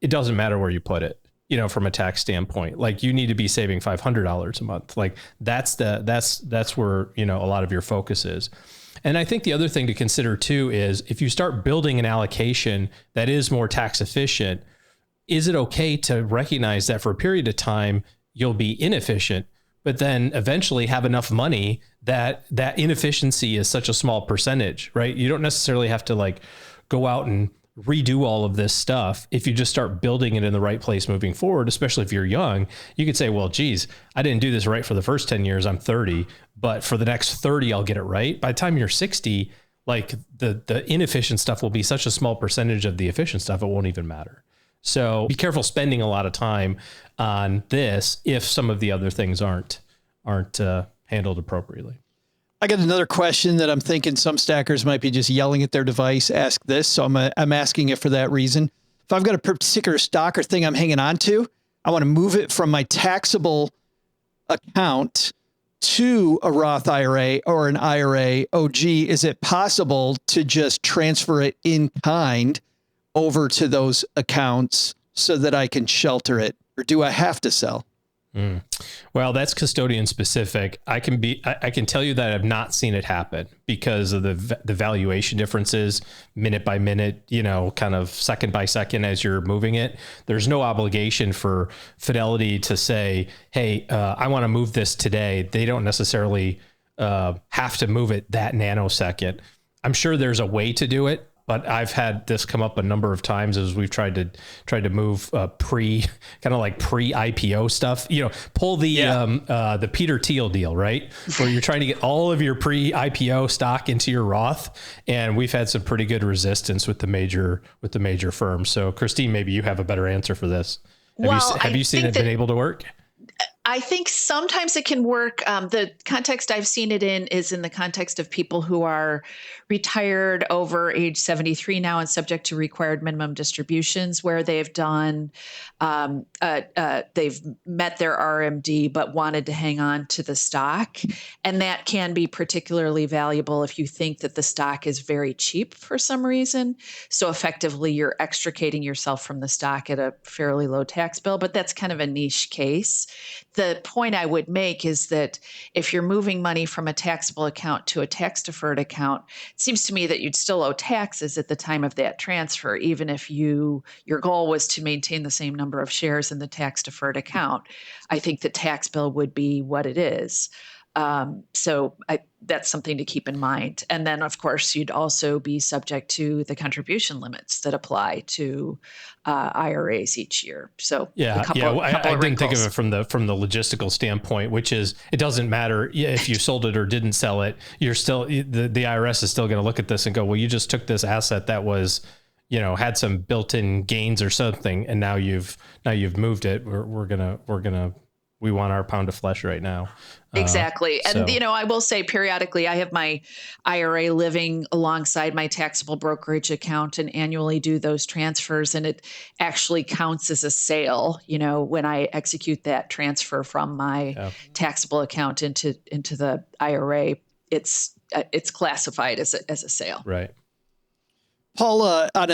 it doesn't matter where you put it, from a tax standpoint. Like, you need to be saving $500 a month. Like that's where, a lot of your focus is. And I think the other thing to consider too is if you start building an allocation that is more tax efficient, is it okay to recognize that for a period of time you'll be inefficient, but then eventually have enough money that inefficiency is such a small percentage, right? You don't necessarily have to go out and redo all of this stuff. If you just start building it in the right place moving forward, especially if you're young, you could say, well, geez, I didn't do this right for the first 10 years. I'm 30, but for the next 30, I'll get it right. By the time you're 60, the inefficient stuff will be such a small percentage of the efficient stuff, it won't even matter. So be careful spending a lot of time on this if some of the other things aren't handled appropriately. I got another question that I'm thinking some stackers might be just yelling at their device. Ask this. So I'm asking it for that reason. If I've got a particular stock or thing I'm hanging on to, I want to move it from my taxable account to a Roth IRA or an IRA. Oh, gee, is it possible to just transfer it in kind over to those accounts so that I can shelter it? Or do I have to sell? Well, that's custodian specific. I can tell you that I've not seen it happen because of the valuation differences minute by minute, kind of second by second as you're moving it. There's no obligation for Fidelity to say, hey, I want to move this today. They don't necessarily have to move it that nanosecond. I'm sure there's a way to do it, but I've had this come up a number of times as we've tried to move pre-IPO stuff. Pull the Peter Thiel deal, right? Where you're trying to get all of your pre-IPO stock into your Roth, and we've had some pretty good resistance with the major firms. So, Christine, maybe you have a better answer for this. Have you seen it been able to work? I think sometimes it can work. The context I've seen it in is in the context of people who are retired over age 73 now and subject to required minimum distributions, where they've done, they've met their RMD but wanted to hang on to the stock. And that can be particularly valuable if you think that the stock is very cheap for some reason. So effectively, you're extricating yourself from the stock at a fairly low tax bill, but that's kind of a niche case. The point I would make is that if you're moving money from a taxable account to a tax deferred account, it seems to me that you'd still owe taxes at the time of that transfer, even if your goal was to maintain the same number of shares in the tax deferred account. I think the tax bill would be what it is. That's something to keep in mind. And then, of course, you'd also be subject to the contribution limits that apply to IRAs each year. So I didn't think of it from the logistical standpoint, which is it doesn't matter if you sold it or didn't sell it. You're still the IRS is still going to look at this and go, well, you just took this asset that was, had some built-in gains or something, and now you've moved it. We want our pound of flesh right now. Exactly. And, I will say periodically I have my IRA living alongside my taxable brokerage account and annually do those transfers. And it actually counts as a sale, when I execute that transfer from my taxable account into the IRA, it's classified as a sale. Right. Paula, on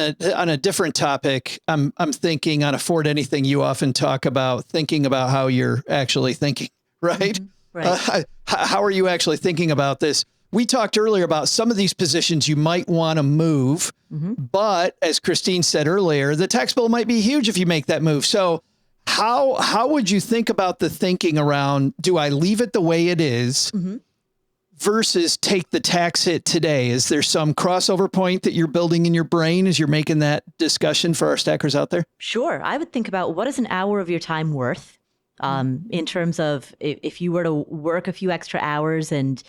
a different topic, I'm thinking on Afford Anything, you often talk about thinking about how you're actually thinking, right? Mm-hmm. Right. How are you actually thinking about this? We talked earlier about some of these positions you might want to move, but as Christine said earlier, the tax bill might be huge if you make that move. So how would you think about the thinking around, do I leave it the way it is versus take the tax hit today? Is there some crossover point that you're building in your brain as you're making that discussion for our stackers out there? Sure. I would think about what is an hour of your time worth? In terms of if you were to work a few extra hours and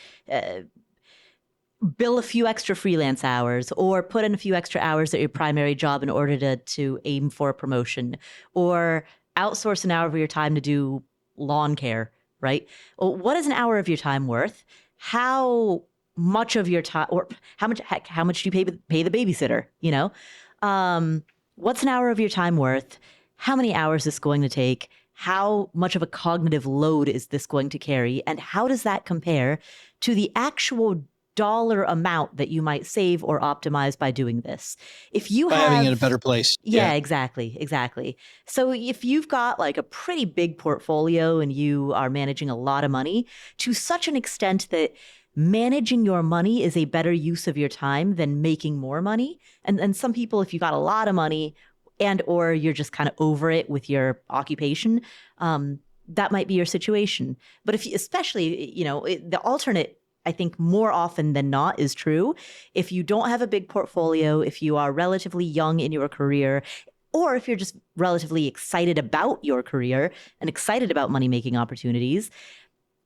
bill a few extra freelance hours, or put in a few extra hours at your primary job in order to aim for a promotion, or outsource an hour of your time to do lawn care, right? Well, what is an hour of your time worth? How much of your time, or how much do you pay the babysitter? What's an hour of your time worth? How many hours is this going to take? How much of a cognitive load is this going to carry? And how does that compare to the actual dollar amount that you might save or optimize by doing this? If you by having it in a better place. Yeah, exactly. So if you've got like a pretty big portfolio and you are managing a lot of money to such an extent that managing your money is a better use of your time than making more money. And some people, if you got a lot of money, and or you're just kind of over it with your occupation, that might be your situation. But if you, especially, the alternate, I think more often than not is true. If you don't have a big portfolio, if you are relatively young in your career, or if you're just relatively excited about your career and excited about money-making opportunities,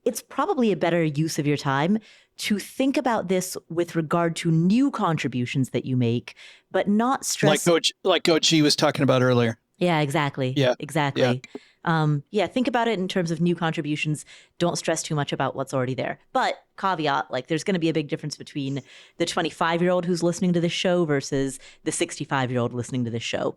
it's probably a better use of your time to think about this with regard to new contributions that you make, but not stress. Like Coach G was talking about earlier. Yeah, exactly. Yeah. Exactly. Yeah. Think about it in terms of new contributions. Don't stress too much about what's already there. But caveat, there's going to be a big difference between the 25-year-old who's listening to this show versus the 65-year-old listening to this show.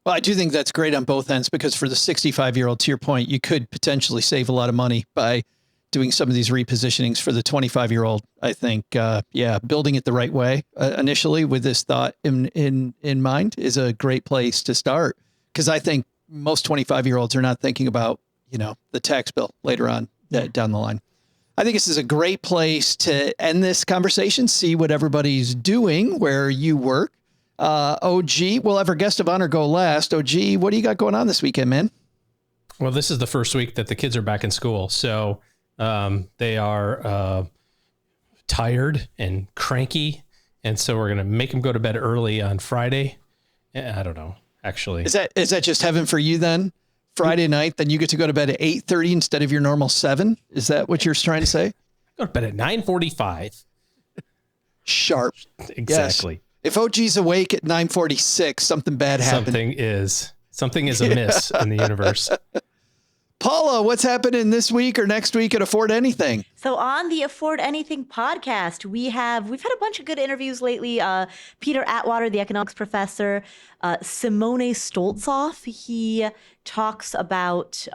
Well, I do think that's great on both ends, because for the 65-year-old, to your point, you could potentially save a lot of money by doing some of these repositionings. For the 25-year-old, I think, building it the right way initially with this thought in mind is a great place to start. Because I think most 25-year-olds are not thinking about, the tax bill later on down the line. I think this is a great place to end this conversation, see what everybody's doing where you work. OG, we'll have our guest of honor go last. OG, what do you got going on this weekend, man? Well, this is the first week that the kids are back in school. So they are tired and cranky. And so we're going to make them go to bed early on Friday. I don't know, actually. Is that just heaven for you then? Friday night, then you get to go to bed at 8:30 instead of your normal 7? Is that what you're trying to say? Go to bed at 9:45. Sharp. Exactly. Yes. If OG's awake at 9:46, something bad happened. Something is amiss in the universe. Paula, what's happening this week or next week at Afford Anything? So on the Afford Anything podcast, we've had a bunch of good interviews lately. Peter Atwater, the economics professor, Simone Stoltzoff. He talks about,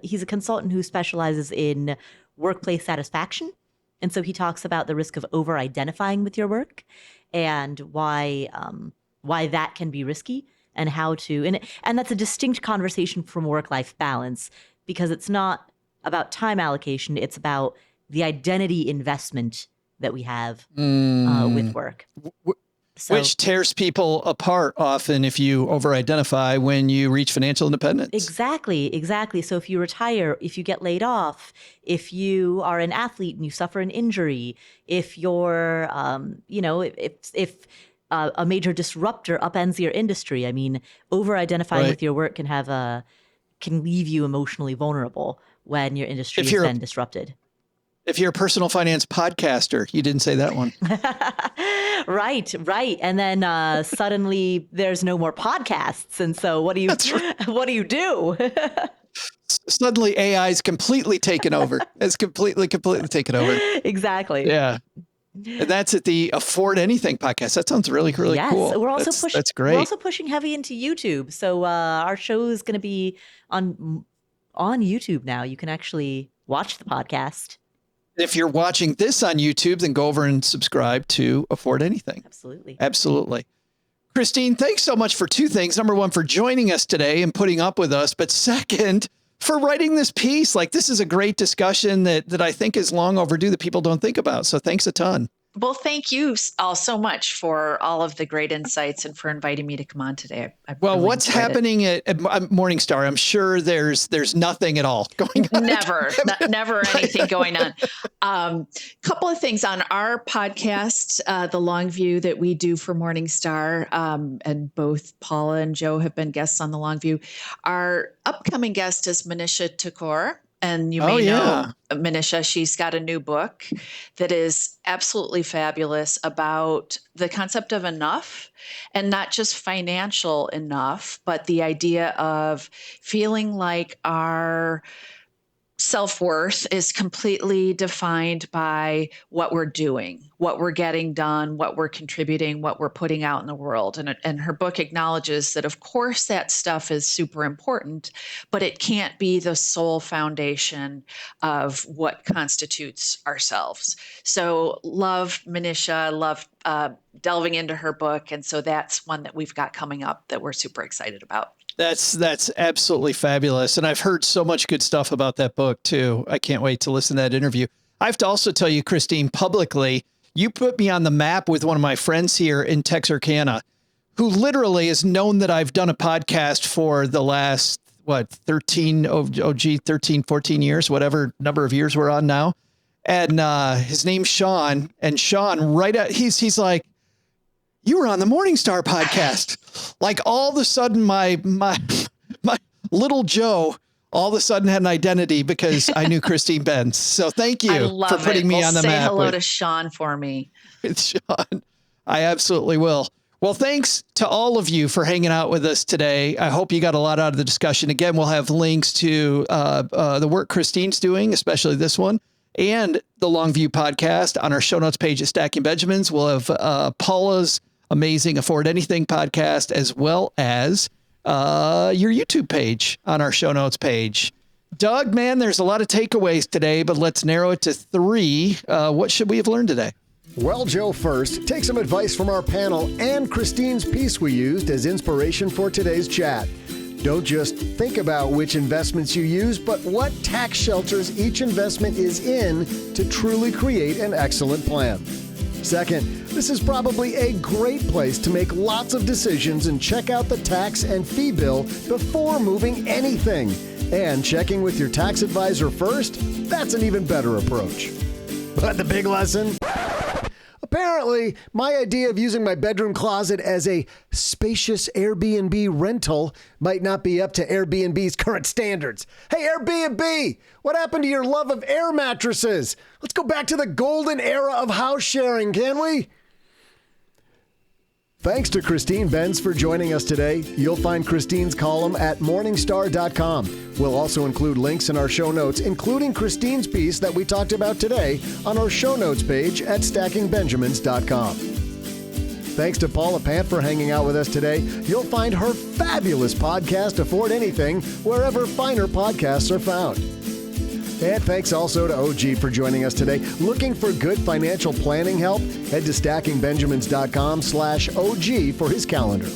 he's a consultant who specializes in workplace satisfaction. And so he talks about the risk of over-identifying with your work and why that can be risky and how to, and that's a distinct conversation from work-life balance, because it's not about time allocation. It's about the identity investment that we have with work. Which tears people apart often if you over-identify when you reach financial independence. Exactly. So if you retire, if you get laid off, if you are an athlete and you suffer an injury, if you're, if a major disruptor upends your industry, I mean, over-identifying with your work can leave you emotionally vulnerable when your industry has been disrupted. If you're a personal finance podcaster, you didn't say that one. Right. And then suddenly there's no more podcasts. And so what do you do? Suddenly AI's completely taken over. It's completely taken over. Exactly. Yeah. And that's at the Afford Anything podcast. That sounds really, really cool. Yes, we're also that's great. We're also pushing heavy into YouTube. So our show is going to be on YouTube now. You can actually watch the podcast. If you're watching this on YouTube, then go over and subscribe to Afford Anything. Absolutely. Christine, thanks so much for two things. Number one, for joining us today and putting up with us. But second, for writing this piece. Like, this is a great discussion that I think is long overdue that people don't think about. So thanks a ton. Well, thank you all so much for all of the great insights and for inviting me to come on today. Well, really what's happening at Morningstar? I'm sure there's nothing at all going on. Never anything going on. Couple of things on our podcast, the Long View that we do for Morningstar, and both Paula and Joe have been guests on the Long View. Our upcoming guest is Manisha Thakur. And you may know Manisha. She's got a new book that is absolutely fabulous about the concept of enough, and not just financial enough, but the idea of feeling like our self-worth is completely defined by what we're doing, what we're getting done, what we're contributing, what we're putting out in the world. And her book acknowledges that, of course, that stuff is super important, but it can't be the sole foundation of what constitutes ourselves. So love Manisha, love delving into her book. And so that's one that we've got coming up that we're super excited about. That's absolutely fabulous. And I've heard so much good stuff about that book too. I can't wait to listen to that interview. I have to also tell you, Christine, publicly, you put me on the map with one of my friends here in Texarkana, who literally has known that I've done a podcast for the last, 13, 14 years, whatever number of years we're on now. And his name's Sean. And Sean, he's like, you were on the Morningstar podcast. Like, all of a sudden, my little Joe all of a sudden had an identity because I knew Christine Benz. So thank you for putting me on the map. Say hello to Sean for me. It's Sean. I absolutely will. Well, thanks to all of you for hanging out with us today. I hope you got a lot out of the discussion. Again, we'll have links to the work Christine's doing, especially this one, and the Longview podcast on our show notes page at Stacking Benjamins. We'll have Paula's amazing Afford Anything podcast, as well as your YouTube page on our show notes page. Doug, man, there's a lot of takeaways today, but let's narrow it to 3. What should we have learned today? Well, Joe, first, take some advice from our panel and Christine's piece we used as inspiration for today's chat. Don't just think about which investments you use, but what tax shelters each investment is in to truly create an excellent plan. Second, this is probably a great place to make lots of decisions and check out the tax and fee bill before moving anything. And checking with your tax advisor first, that's an even better approach. But the big lesson? Apparently, my idea of using my bedroom closet as a spacious Airbnb rental might not be up to Airbnb's current standards. Hey, Airbnb, what happened to your love of air mattresses? Let's go back to the golden era of house sharing, can we? Thanks to Christine Benz for joining us today. You'll find Christine's column at Morningstar.com. We'll also include links in our show notes, including Christine's piece that we talked about today on our show notes page at stackingbenjamins.com. Thanks to Paula Pant for hanging out with us today. You'll find her fabulous podcast, Afford Anything, wherever finer podcasts are found. And thanks also to OG for joining us today. Looking for good financial planning help? Head to stackingbenjamins.com/OG for his calendar.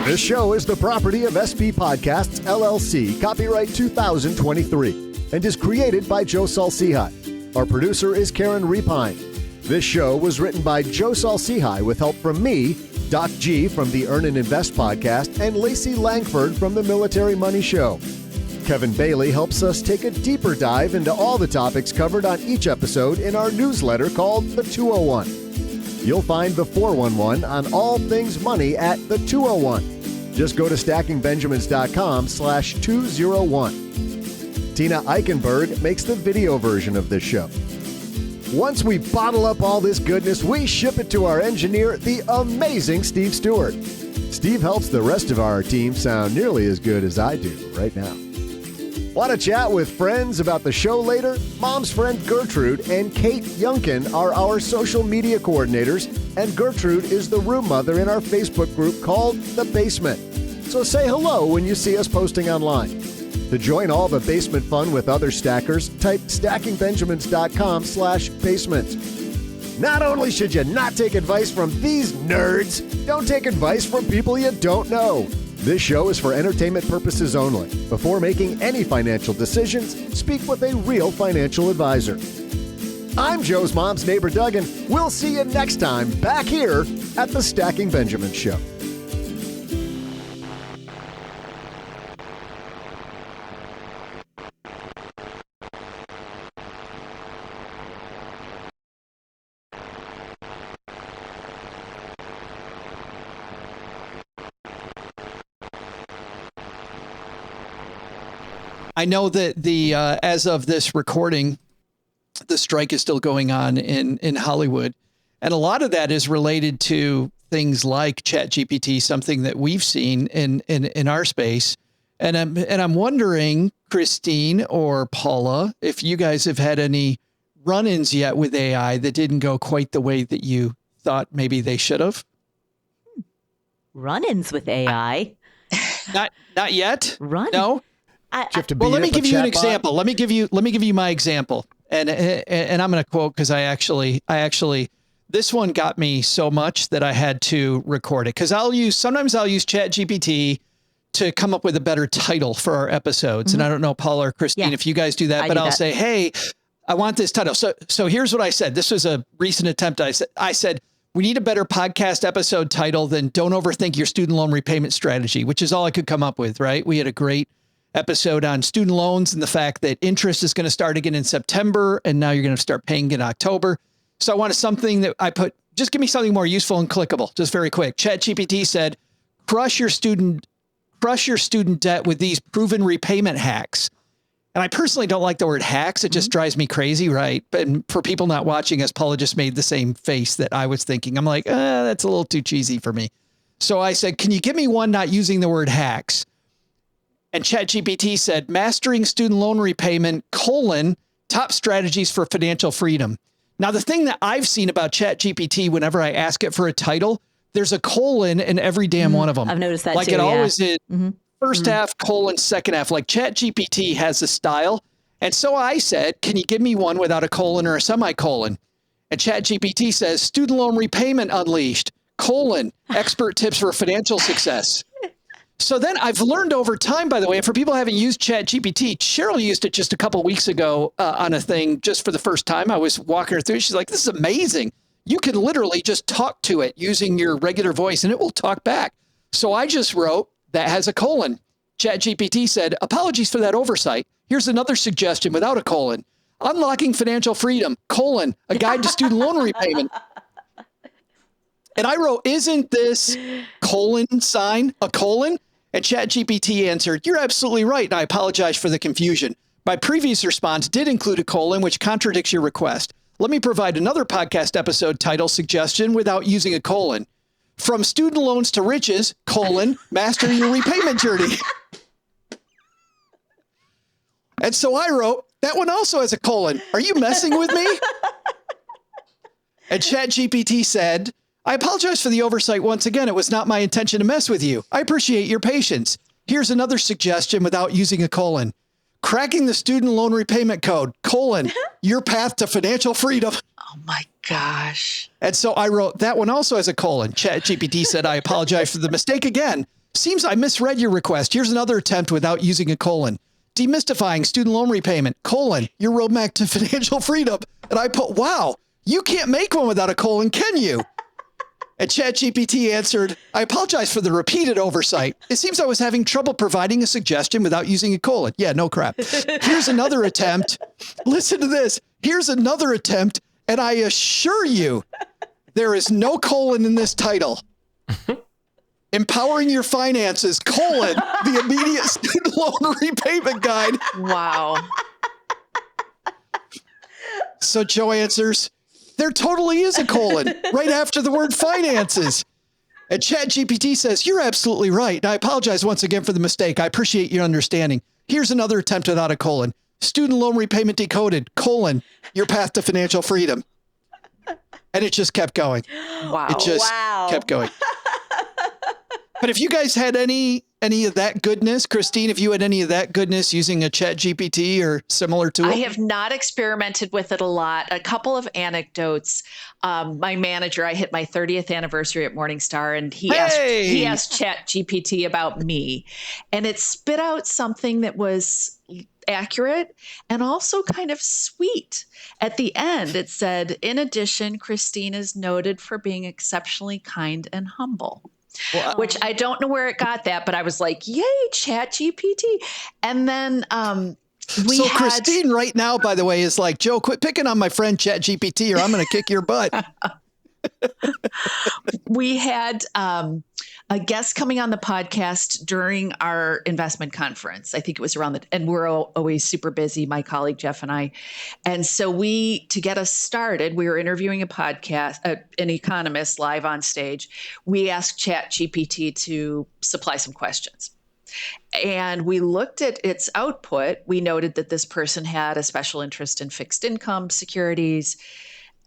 This show is the property of SB Podcasts, LLC, copyright 2023, and is created by Joe Saul-Sehy. Our producer is Karen Repine. This show was written by Joe Saul-Sehy with help from me, Doc G from the Earn and Invest podcast, and Lacey Langford from the Military Money Show. Kevin Bailey helps us take a deeper dive into all the topics covered on each episode in our newsletter called The 201. You'll find the 411 on all things money at The 201. Just go to stackingbenjamins.com/201. Tina Eichenberg makes the video version of this show. Once we bottle up all this goodness, we ship it to our engineer, the amazing Steve Stewart. Steve helps the rest of our team sound nearly as good as I do right now. Want to chat with friends about the show later? Mom's friend Gertrude and Kate Yunkin are our social media coordinators, and Gertrude is the room mother in our Facebook group called The Basement. So say hello when you see us posting online. To join all the basement fun with other stackers, type stackingbenjamins.com/basement. Not only should you not take advice from these nerds, don't take advice from people you don't know. This show is for entertainment purposes only. Before making any financial decisions, speak with a real financial advisor. I'm Joe's mom's neighbor, Doug, and we'll see you next time back here at the Stacking Benjamin Show. I know that as of this recording, the strike is still going on in Hollywood. And a lot of that is related to things like ChatGPT, something that we've seen in our space. And I'm wondering, Christine or Paula, if you guys have had any run-ins yet with AI that didn't go quite the way that you thought maybe they should have. Run-ins with AI? Not yet. No. Well, let me give you an example. Let me give you my example. And I'm going to quote because I actually this one got me so much that I had to record it, because sometimes I'll use ChatGPT to come up with a better title for our episodes. Mm-hmm. And I don't know, Paula or Christine, if you guys do that, but I'll say, hey, I want this title. So here's what I said. This was a recent attempt. I said, we need a better podcast episode title than Don't Overthink Your Student Loan Repayment Strategy, which is all I could come up with, right? We had a great episode on student loans and the fact that interest is going to start again in September, and now you're going to start paying in October. So I wanted something that just give me something more useful and clickable, just very quick. ChatGPT said, crush your student debt with these proven repayment hacks. And I personally don't like the word hacks. It just drives me crazy, right? But for people not watching us, Paula just made the same face that I was thinking. I'm like, that's a little too cheesy for me. So I said, can you give me one not using the word hacks? And ChatGPT said, mastering student loan repayment, top strategies for financial freedom. Now, the thing that I've seen about ChatGPT, whenever I ask it for a title, there's a colon in every damn one of them. I've noticed that too. Like it always is. First half, colon, second half. Like ChatGPT has a style. And so I said, can you give me one without a colon or a semicolon? And ChatGPT says, student loan repayment unleashed, expert tips for financial success. So then I've learned over time, by the way, and for people who haven't used ChatGPT, Cheryl used it just a couple of weeks ago on a thing just for the first time. I was walking her through. She's like, this is amazing. You can literally just talk to it using your regular voice and it will talk back. So I just wrote, that has a colon. ChatGPT said, apologies for that oversight. Here's another suggestion without a colon. Unlocking financial freedom, a guide to student loan repayment. And I wrote, isn't this sign a colon? And ChatGPT answered, you're absolutely right. And I apologize for the confusion. My previous response did include a colon, which contradicts your request. Let me provide another podcast episode title suggestion without using a colon. From student loans to riches, master your repayment journey. And so I wrote, that one also has a colon. Are you messing with me? And ChatGPT said, I apologize for the oversight once again. It was not my intention to mess with you. I appreciate your patience. Here's another suggestion without using a colon. Cracking the student loan repayment code, your path to financial freedom. Oh my gosh. And so I wrote, that one also has a colon. ChatGPT said, I apologize for the mistake again. Seems I misread your request. Here's another attempt without using a colon. Demystifying student loan repayment, your roadmap to financial freedom. And I put, wow, you can't make one without a colon, can you? And ChatGPT answered, I apologize for the repeated oversight. It seems I was having trouble providing a suggestion without using a colon. Yeah, no crap. Here's another attempt. Listen to this. Here's another attempt. And I assure you, there is no colon in this title. Empowering your finances, the immediate student loan repayment guide. Wow. So Joe answers, there totally is a colon right after the word finances. And ChatGPT says, you're absolutely right. And I apologize once again for the mistake. I appreciate your understanding. Here's another attempt without a colon. Student loan repayment decoded, your path to financial freedom. And it just kept going. Wow. It just kept going. But if you guys had any of that goodness, Christine, if you had any of that goodness using a ChatGPT or similar tool? I have not experimented with it a lot. A couple of anecdotes. My manager, I hit my 30th anniversary at Morningstar, and he asked ChatGPT about me, and it spit out something that was accurate and also kind of sweet. At the end, it said, in addition, Christine is noted for being exceptionally kind and humble. Well, which I don't know where it got that, but I was like, yay, ChatGPT. And then Christine right now, by the way, is like, Joe, quit picking on my friend ChatGPT or I'm going to kick your butt. We had a guest coming on the podcast during our investment conference. I think it was around and we're always super busy, my colleague Jeff and I. And so to get us started, we were interviewing an economist live on stage. We asked ChatGPT to supply some questions. And we looked at its output. We noted that this person had a special interest in fixed income securities.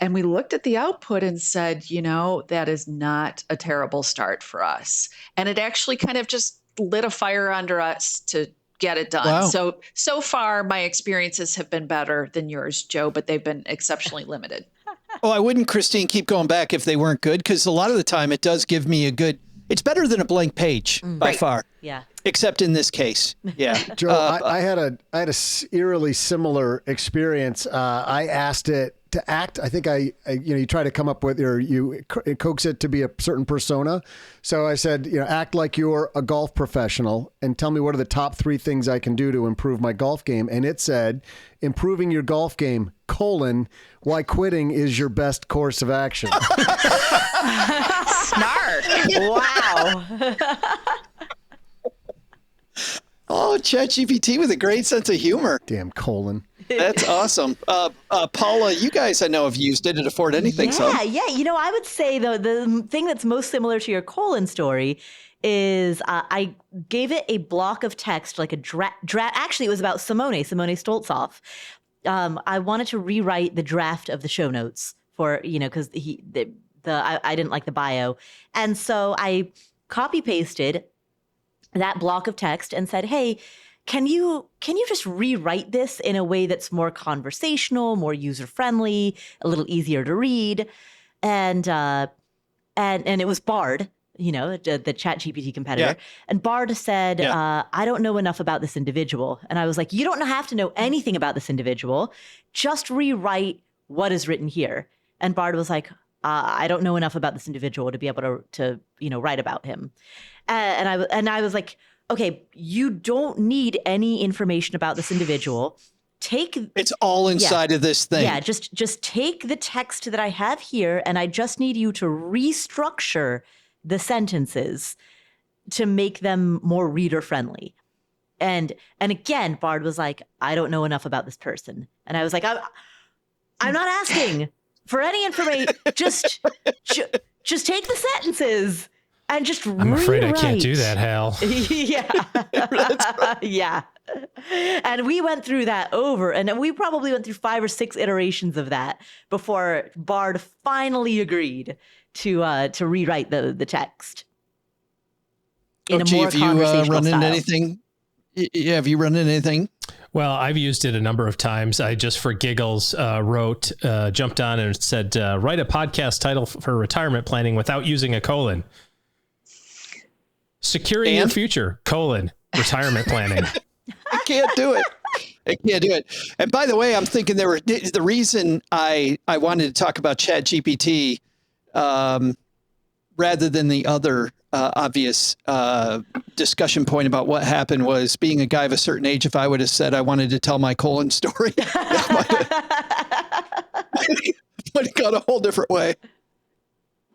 And we looked at the output and said, that is not a terrible start for us. And it actually kind of just lit a fire under us to get it done. Wow. So far, my experiences have been better than yours, Joe, but they've been exceptionally limited. Oh, I wouldn't, Christine, keep going back if they weren't good, because a lot of the time it does give me it's better than a blank page by far. Yeah. Except in this case. Yeah. Joe, I had a eerily similar experience. I asked it to act. I think you try to come up with, or you coax it to be a certain persona. So I said, act like you're a golf professional and tell me what are the top 3 things I can do to improve my golf game. And it said, improving your golf game, why quitting is your best course of action. Snark. Wow. Oh, ChatGPT with a great sense of humor. Damn colon. That's awesome. Paula, you guys I know have used it. Did it afford anything? Yeah. I would say the thing that's most similar to your colon story is I gave it a block of text, like a draft. Actually, it was about Simone Stoltzoff. I wanted to rewrite the draft of the show notes for, because I didn't like the bio. And so I copy pasted that block of text and said, hey, can you just rewrite this in a way that's more conversational, more user-friendly, a little easier to read? And it was Bard, the ChatGPT competitor. Yeah. And Bard said, I don't know enough about this individual. And I was like, you don't have to know anything about this individual. Just rewrite what is written here. And Bard was like, I don't know enough about this individual to be able to write about him. And I was like, okay, you don't need any information about this individual. It's all inside of this thing. Yeah, just take the text that I have here, and I just need you to restructure the sentences to make them more reader friendly. And again, Bard was like, I don't know enough about this person. And I was like, I'm not asking for any information. just take the sentences and just I'm afraid I can't rewrite. do that, Hal. Yeah. Yeah. And we went through that over, and we probably went through 5 or 6 iterations of that before Bard finally agreed to rewrite the text in a more have you conversational run into style. anything? Yeah, have you run into anything? Well, I've used it a number of times. I just for giggles jumped on and said, write a podcast title for retirement planning without using a colon. Securing your future, retirement planning. I can't do it. I can't do it. And by the way, I'm thinking the reason I wanted to talk about ChatGPT rather than the other obvious discussion point about what happened was being a guy of a certain age. If I would have said I wanted to tell my colon story, that might have gone a whole different way.